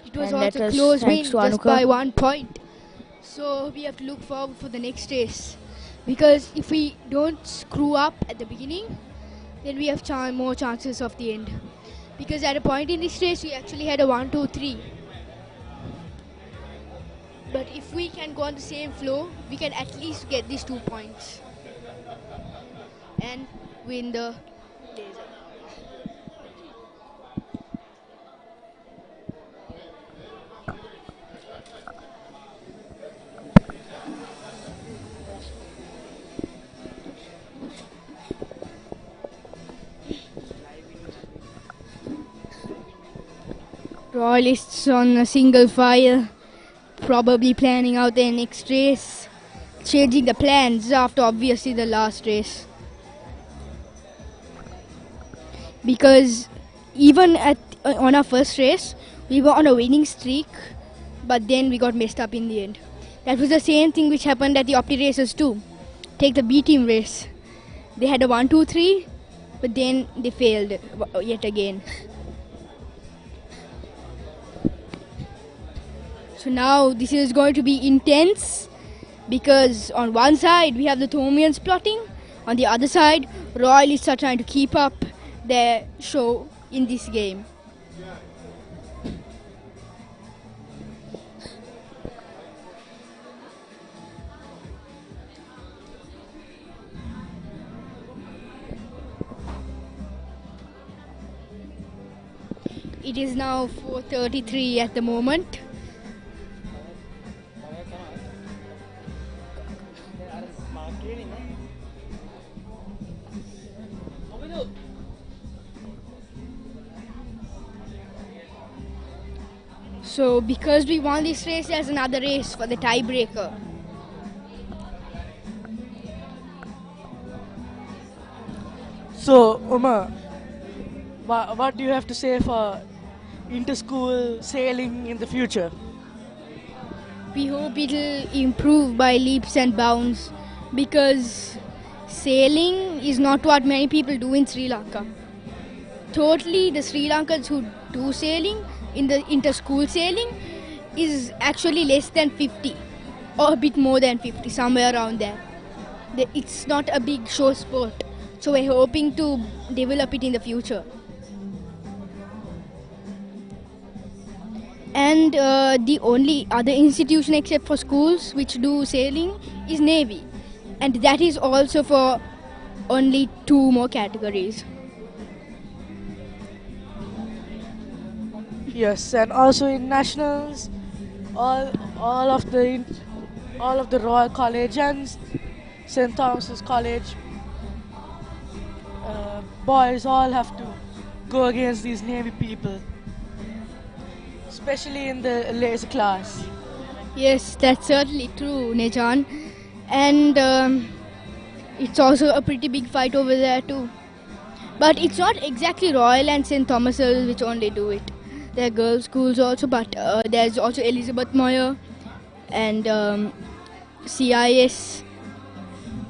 Speaker 5: It was
Speaker 3: And that
Speaker 5: also
Speaker 3: was
Speaker 5: close win,
Speaker 3: thanks to
Speaker 5: just
Speaker 3: Anuka.
Speaker 5: by 1 point. So we have to look forward for the next race. Because if we don't screw up at the beginning, then we have more chances of the end. Because at a point in this race, we actually had a 1, 2, 3. But if we can go on the same flow, we can at least get these 2 points. And win the laser. Royalists on a single file, probably planning out their next race, changing the plans after obviously the last race. Because even on our first race, we were on a winning streak, but then we got messed up in the end. That was the same thing which happened at the Opti races too. Take the B team race. They had a 1, 2, 3, but then they failed yet again. So now this is going to be intense because on one side we have the Thomians plotting, on the other side Royalists are trying to keep up their show in this game. It is now 4:33 at the moment. So because we won this race, there's another race for the tiebreaker.
Speaker 2: So, Uma, what do you have to say for inter-school sailing in the future?
Speaker 5: We hope it'll improve by leaps and bounds because sailing is not what many people do in Sri Lanka. Totally, the Sri Lankans who do sailing in the inter-school sailing is actually less than 50 or a bit more than 50, somewhere around there. It's not a big show sport, so we're hoping to develop it in the future. And the only other institution except for schools which do sailing is Navy, and that is also for only 2 more categories.
Speaker 2: Yes, and also in nationals, all of the Royal College and St. Thomas's College boys all have to go against these Navy people, especially in the laser class.
Speaker 5: Yes, that's certainly true, Nejan. And it's also a pretty big fight over there too. But it's not exactly Royal and St. Thomas's which only do it. There are girls' schools also, but there's also Elizabeth Moyer and CIS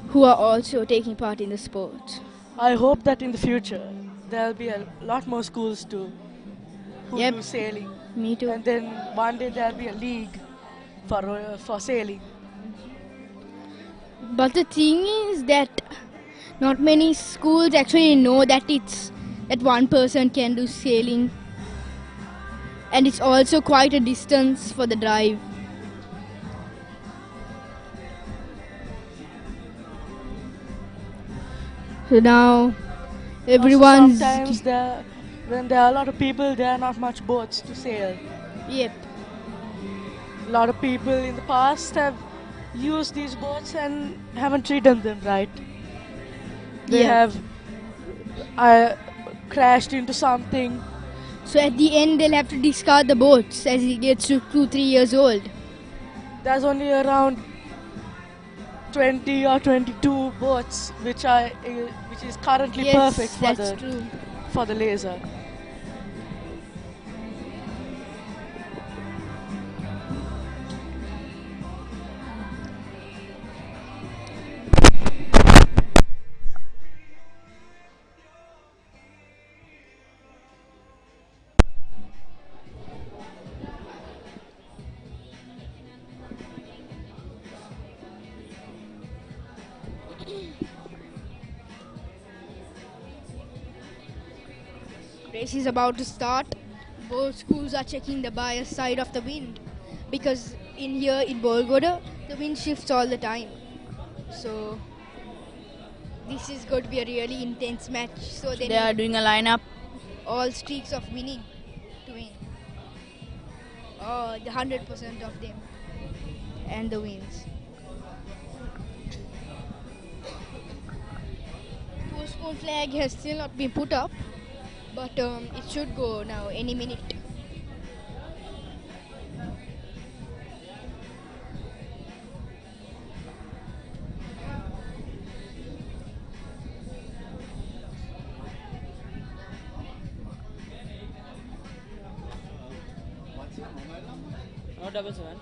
Speaker 5: who are also taking part in the sport.
Speaker 2: I hope that in the future there'll be a lot more schools too who
Speaker 5: Yep.
Speaker 2: do sailing,
Speaker 5: Me too.
Speaker 2: and then one day there'll be a league for sailing.
Speaker 5: But the thing is that not many schools actually know that one person can do sailing, and it's also quite a distance for the drive. So now everyone's
Speaker 2: Sometimes when there are a lot of people, there are not much boats to sail.
Speaker 5: yep.
Speaker 2: A lot of people in the past have used these boats and haven't ridden them right. They
Speaker 5: Yeah.
Speaker 2: have crashed into something.
Speaker 5: So at the end they'll have to discard the boats as it gets to 2-3 years old.
Speaker 2: There's only around 20 or 22 boats which is currently
Speaker 5: Yes,
Speaker 2: perfect
Speaker 5: that's true.
Speaker 2: for the laser.
Speaker 5: Race is about to start. Both schools are checking the bias side of the wind because in here in Bolgoda the wind shifts all the time. So this is going to be a really intense match. So
Speaker 3: They are doing a lineup.
Speaker 5: all streaks of winning to win. The 100% of them and the wins. Postpone flag has still not been put up, but it should go now any minute.
Speaker 4: No 77.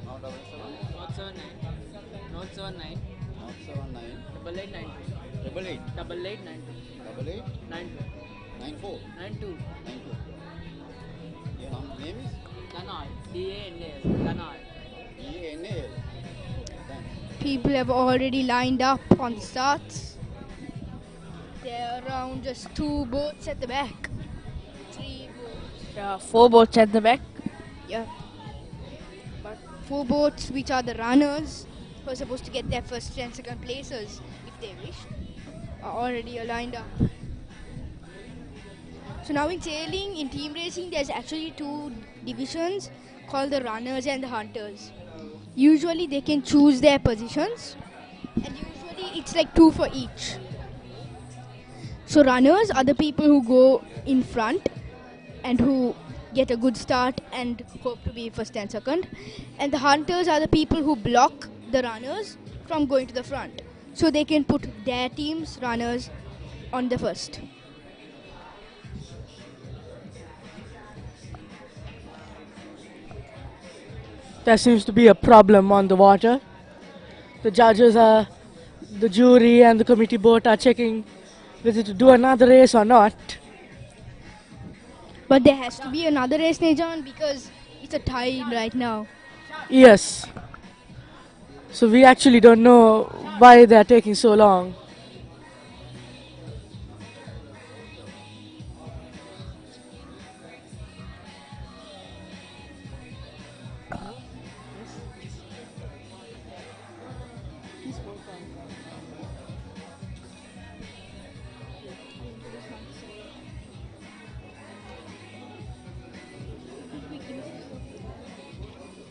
Speaker 8: Now double seven,
Speaker 4: Not 79. Not 79.
Speaker 8: not 79,
Speaker 4: 8892.
Speaker 8: double eight,
Speaker 4: 8892.
Speaker 8: double eight,
Speaker 4: 92.
Speaker 8: 94,
Speaker 4: 92.
Speaker 8: 92. Your name is
Speaker 4: Danal. DANAL. Danal.
Speaker 8: ENAL. Thanks.
Speaker 5: People have already lined up on the starts. There are around just 2 boats at the back. 3 boats.
Speaker 3: There are 4 boats at the back.
Speaker 5: Yeah. But 4 boats, which are the runners, who are supposed to get their first and second places if they wish, are already lined up. So now in sailing, in team racing, there's actually 2 divisions called the runners and the hunters. Usually they can choose their positions, and usually it's like 2 for each. So runners are the people who go in front and who get a good start and hope to be first and second. And the hunters are the people who block the runners from going to the front. So they can put their team's runners on the first.
Speaker 2: There seems to be a problem on the water. The jury and the committee board are checking whether to do another race or not.
Speaker 5: But there has to be another race, Nejan, because it's a tie right now.
Speaker 2: Yes. So we actually don't know why they are taking so long.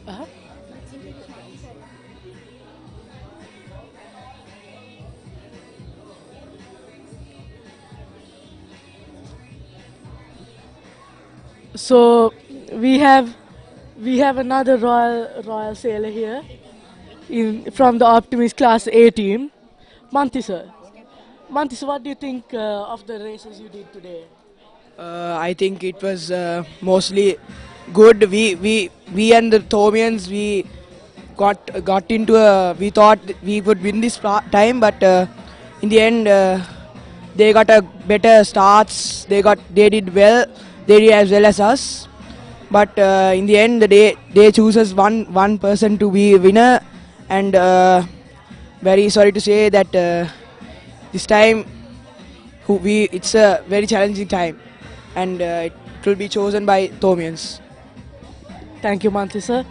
Speaker 2: Uh-huh. So we have another royal sailor here from the Optimist Class A team, Manti sir. Manti sir, what do you think of the races you did today?
Speaker 9: I think it was mostly good. We and the Thomians we got into a. We thought we would win this time, but in the end they got a better starts. They did well. They did as well as us. but in the end, they chooses one person to be winner, and very sorry to say that this time it's a very challenging time, and it will be chosen by Thomians.
Speaker 2: Thank you, Mansi sir.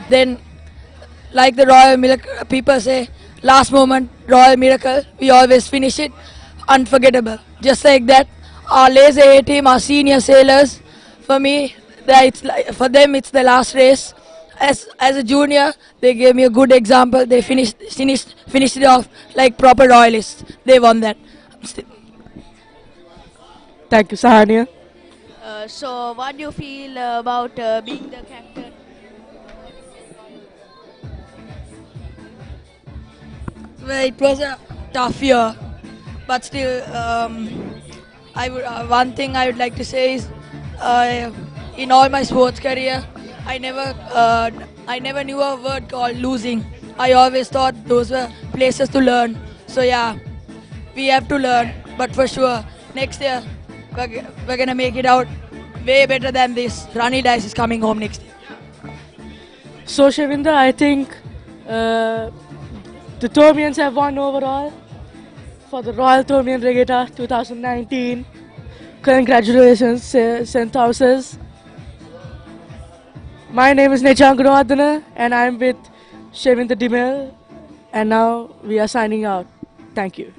Speaker 10: Then, like the royal miracle, people say, last moment, royal miracle, we always finish it unforgettable. Just like that, our laser A team, our senior sailors, for me, for them, it's the last race. As a junior, they gave me a good example. They finished it off like proper royalists. They won that.
Speaker 2: Thank you, Sahania.
Speaker 3: So, what do you feel about being the captain?
Speaker 10: Well, it was a tough year, but still, one thing I would like to say is, in all my sports career, I never knew a word called losing. I always thought those were places to learn. So yeah, we have to learn, but for sure, next year we're gonna make it out way better than this. Ranil Dice is coming home next year.
Speaker 2: So, Shavinda, I think the Thomians have won overall for the Royal Thomian Regatta 2019. Congratulations, St. Thomas's. My name is Nechangunawadana and I'm with Shavinda Dimel. And now we are signing out. Thank you.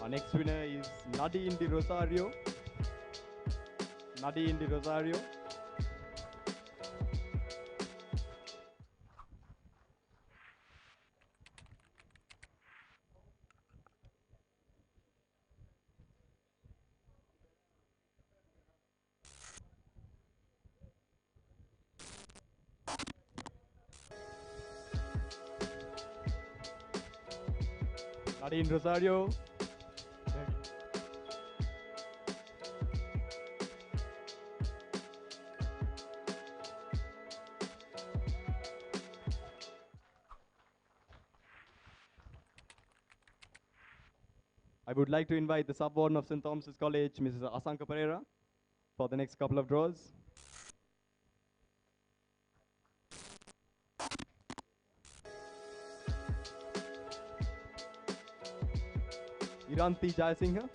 Speaker 11: Our next winner is Nadine Di Rosario. Nadine Di Rosario. Nadine Rosario. I would like to invite the Sub-Warden of St. Thomas's College, Mrs. Asanka Pereira, for the next couple of draws. Iranti Jayasinghe.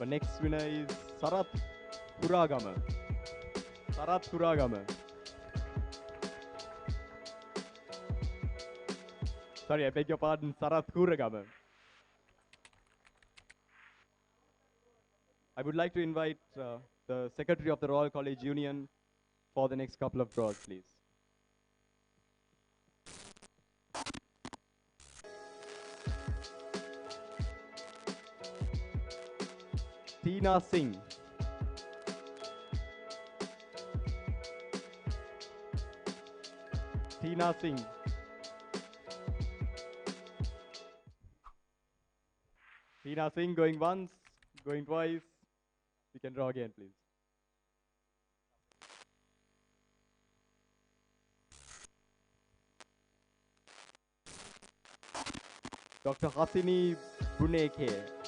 Speaker 11: Our next winner is Sarat Kuragama. Sarat Kuragama. Sorry, I beg your pardon, Sarat Kuragama. I would like to invite the Secretary of the Royal College Union for the next couple of draws, please. Tina Singh. Tina Singh. Tina Singh going once, going twice. You can draw again, please. Dr. Hasini Buneke.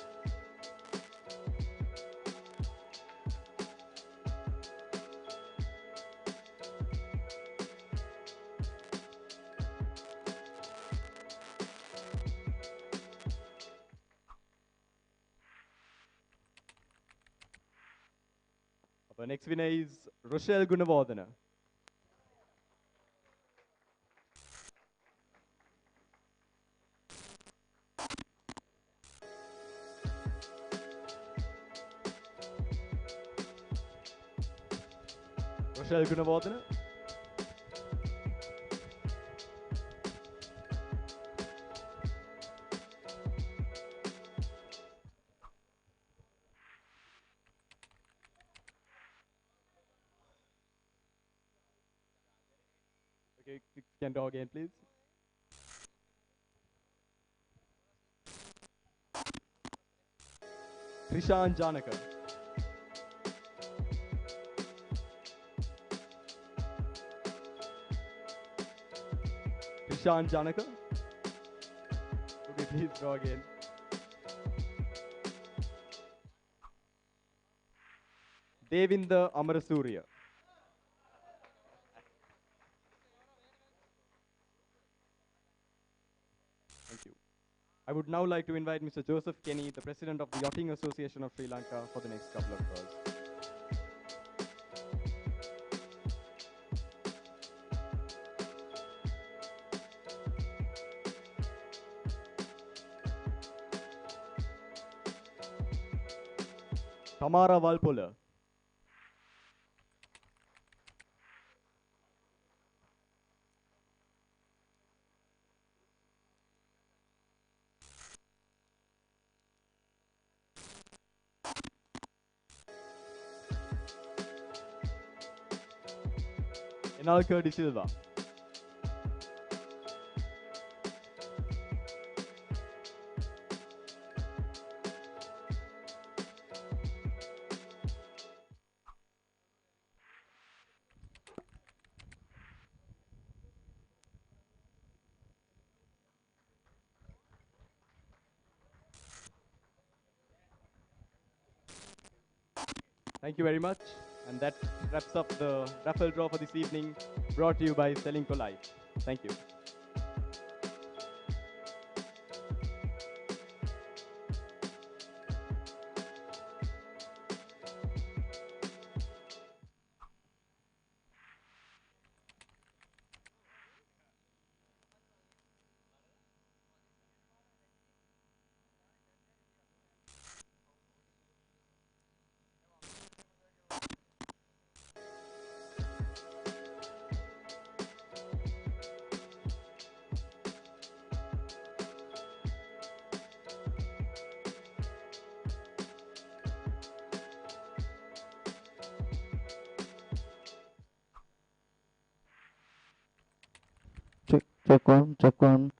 Speaker 11: Our next winner is Rochelle Gunavardhana. Rochelle Gunavardhana. Okay, you can draw again, please. Krishan Janaka. Krishan Janaka. Okay, please draw again. Devinda Amarasuriya. Thank you. I would now like to invite Mr. Joseph Kenny, the President of the Yachting Association of Sri Lanka, for the next couple of draws. Tamara Valpola. Enalca de Silva. Thank you very much. And that wraps up the raffle draw for this evening, brought to you by Selling for Life. Thank you.
Speaker 12: Check one.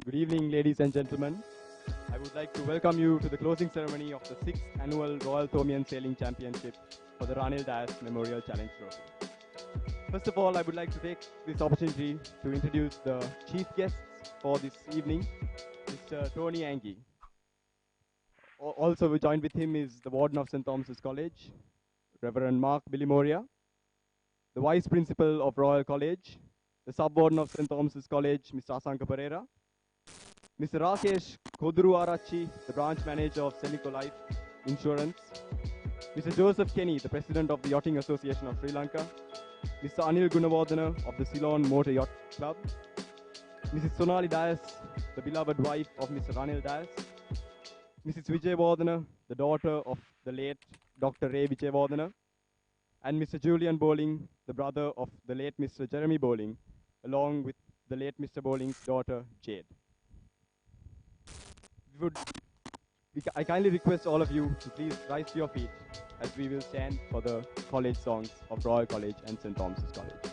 Speaker 11: Good evening, ladies and gentlemen. I would like to welcome you to the closing ceremony of the 6th Annual Royal Thomian Sailing Championship for the Ranil Dias Memorial Challenge Trophy. First of all, I would like to take this opportunity to introduce the chief guests for this evening, Mr. Tony Angie. Also joined with him is the Warden of St. Thomas's College, Reverend Mark Bilimoria, the Vice Principal of Royal College, the Sub-Warden of St. Thomas's College, Mr. Asanka Pereira, Mr. Rakesh Koduruarachi, the Branch Manager of Selico Life Insurance, Mr. Joseph Kenny, the President of the Yachting Association of Sri Lanka, Mr. Anil Gunawardena of the Ceylon Motor Yacht Club, Mrs. Sonali Dias, the beloved wife of Mr. Ranil Dias, Mrs. Vijay the daughter of the late Dr. Ray Vijay and Mr. Julian Bowling, the brother of the late Mr. Jeremy Bowling, along with the late Mr. Bowling's daughter, Jade. I kindly request all of you to please rise to your feet as we will stand for the college songs of Royal College and St. Thomas's College.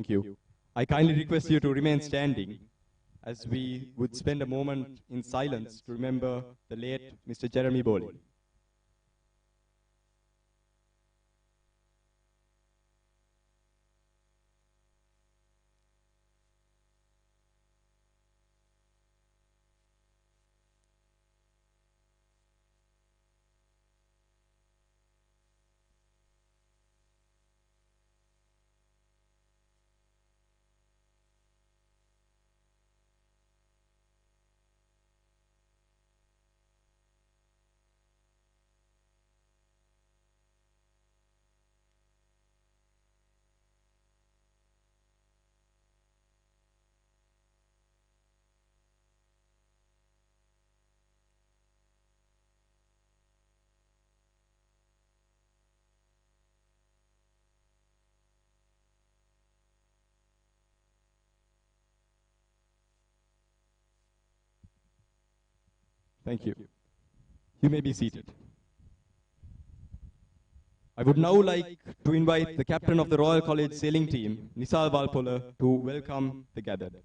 Speaker 11: Thank you. I kindly request you to remain standing as we would spend a moment in silence to remember the late Mr. Jeremy Bowling. Thank you. You may be seated. I would now like to invite the captain of the Royal College sailing team, Nisal Valpola, to welcome the gathered.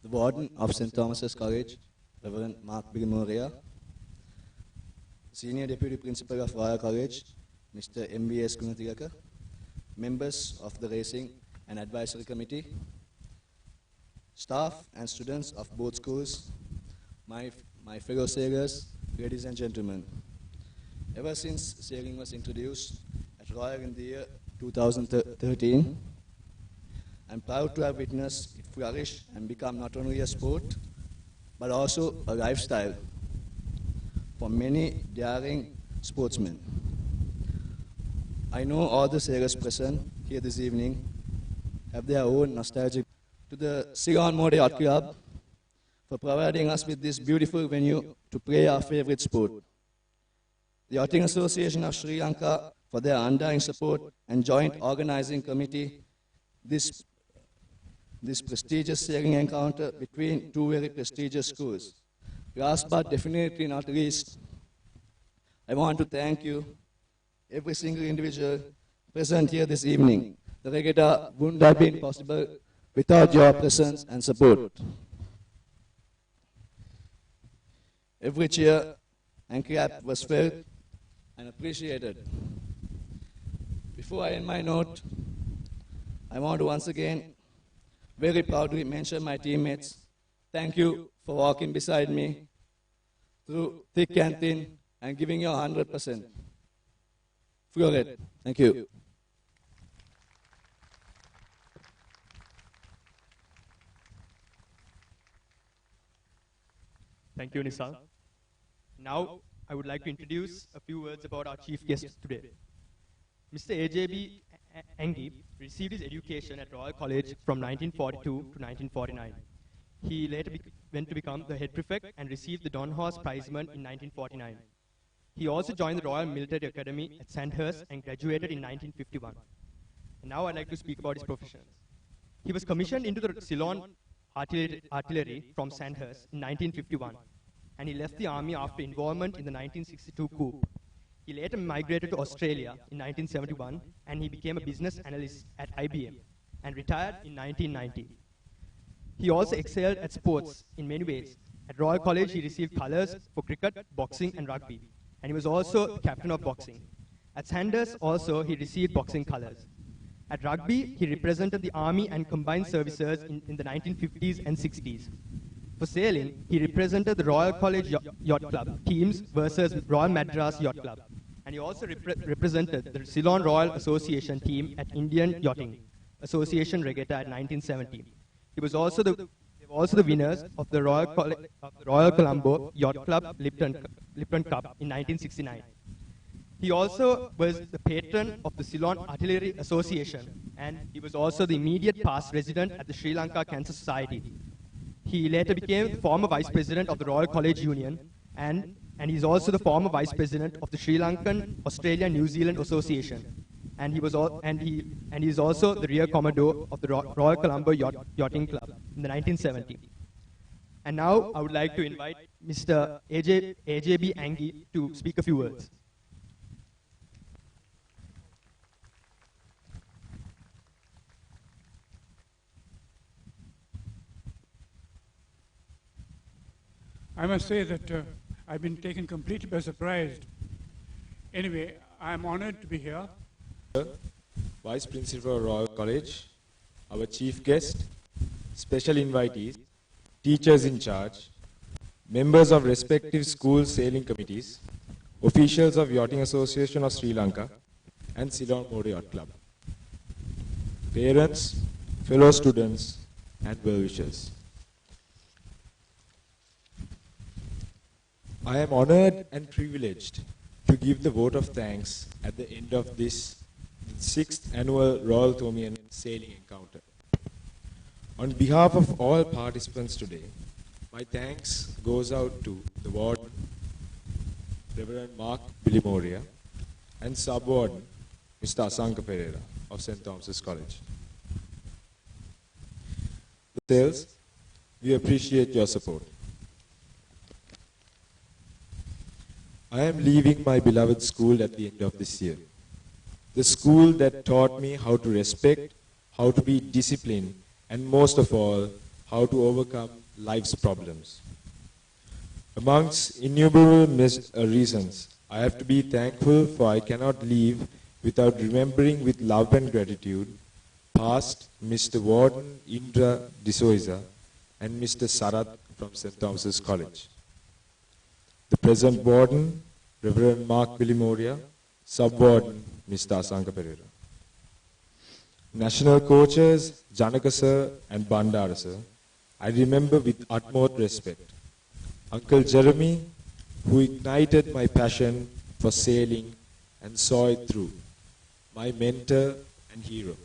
Speaker 13: The Warden of St. Thomas's College, Reverend Mark Bilimoria, Senior Deputy Principal of Royal College, Mr. M.B.S. Gunathilaka, members of the Racing and Advisory Committee, staff and students of both schools, my fellow sailors, ladies and gentlemen. Ever since sailing was introduced at Royal in the year 2013, I'm proud to have witnessed it flourish and become not only a sport, but also a lifestyle for many daring sportsmen. I know all the sailors present here this evening have their own nostalgic to the Ceylon Yacht Club for providing us with this beautiful venue to play our favorite sport. The Yachting Association of Sri Lanka for their undying support and joint organizing committee, this prestigious sailing encounter between two very prestigious schools. Last but definitely not least, I want to thank you, every single individual present here this evening. The regatta wouldn't have been possible without your presence and support. Every cheer and clap was felt and appreciated. Before I end my note, I want to once again very proudly mention my teammates. Thank you for walking beside me through thick and thin and giving your 100%. Floret, thank you.
Speaker 14: Thank you, Nisal. Now, I would like to introduce a few words about our chief guest today. Mr. AJB Engi received his education at Royal College from 1942 to 1949. He later went to become the head prefect and received the Don Horse Prizeman in 1949. He also joined the Royal Military Academy at Sandhurst and graduated in 1951. And now I'd like to speak about his professions. He was commissioned into the Ceylon artillery from Sandhurst in 1951, and he left the army after involvement in the 1962 coup. He later migrated to Australia in 1971, and he became a business analyst at IBM and retired in 1990. He also excelled at sports in many ways. At Royal College, he received colours for cricket, boxing, and rugby, and he was also captain of boxing. At Sandhurst, also, he received boxing colours. At rugby, he represented the Army and Combined Services in the 1950s and 60s. For sailing, he represented the Royal College Yacht Club teams versus Royal Madras Yacht Club. And he also represented the Ceylon Royal Association team at Indian Yachting Association Regatta at 1970. He was also the winners of the Royal Colombo Yacht Club Lipton Cup in 1969. He also was the patron of the Ceylon Artillery Association, and he was also the immediate past resident at the Sri Lanka Cancer Society. He later became the former vice president of the Royal College Union and and he's also the former vice president of the Sri Lankan Australia New Zealand Association, and he is also the rear commodore of the Royal Colombo Yachting Club in the 1970s. And now I would like to invite Mr. AJB Angie to speak a few words.
Speaker 15: I must say that I've been taken completely by surprise. Anyway, I'm honored to be here.
Speaker 16: Vice Principal of Royal College, our chief guest, special invitees, teachers in charge, members of respective school sailing committees, officials of Yachting Association of Sri Lanka, and Ceylon Motor Yacht Club, parents, fellow students, and well-wishers. I am honored and privileged to give the vote of thanks at the end of this 6th annual Royal Thomian Sailing Encounter. On behalf of all participants today, my thanks goes out to the Warden, Reverend Mark Bilimoria, and Sub-Warden, Mr. Asanka Pereira of St. Thomas's College. The sails, we appreciate your support. I am leaving my beloved school at the end of this year. The school that taught me how to respect, how to be disciplined, and most of all, how to overcome life's problems. Amongst innumerable reasons, I have to be thankful, for I cannot leave without remembering with love and gratitude past Mr. Warden Indra D'Souza and Mr. Sarat from St. Thomas's College. The present Warden, Reverend Mark Bilimoria, Sub-Warden, Mr. Asanka Pereira. National coaches, Janaka sir and Bandara sir, I remember with utmost respect. Uncle Jeremy, who ignited my passion for sailing and saw it through, my mentor and hero.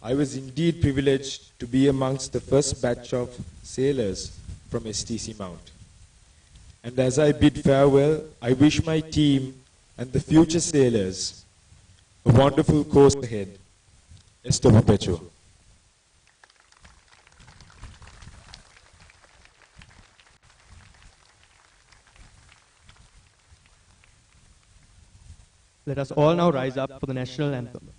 Speaker 16: I was indeed privileged to be amongst the first batch of sailors from STC Mount. And as I bid farewell, I wish my team and the future sailors a wonderful course ahead. Esto Perpetuo.
Speaker 14: Let us all now rise up for the national anthem.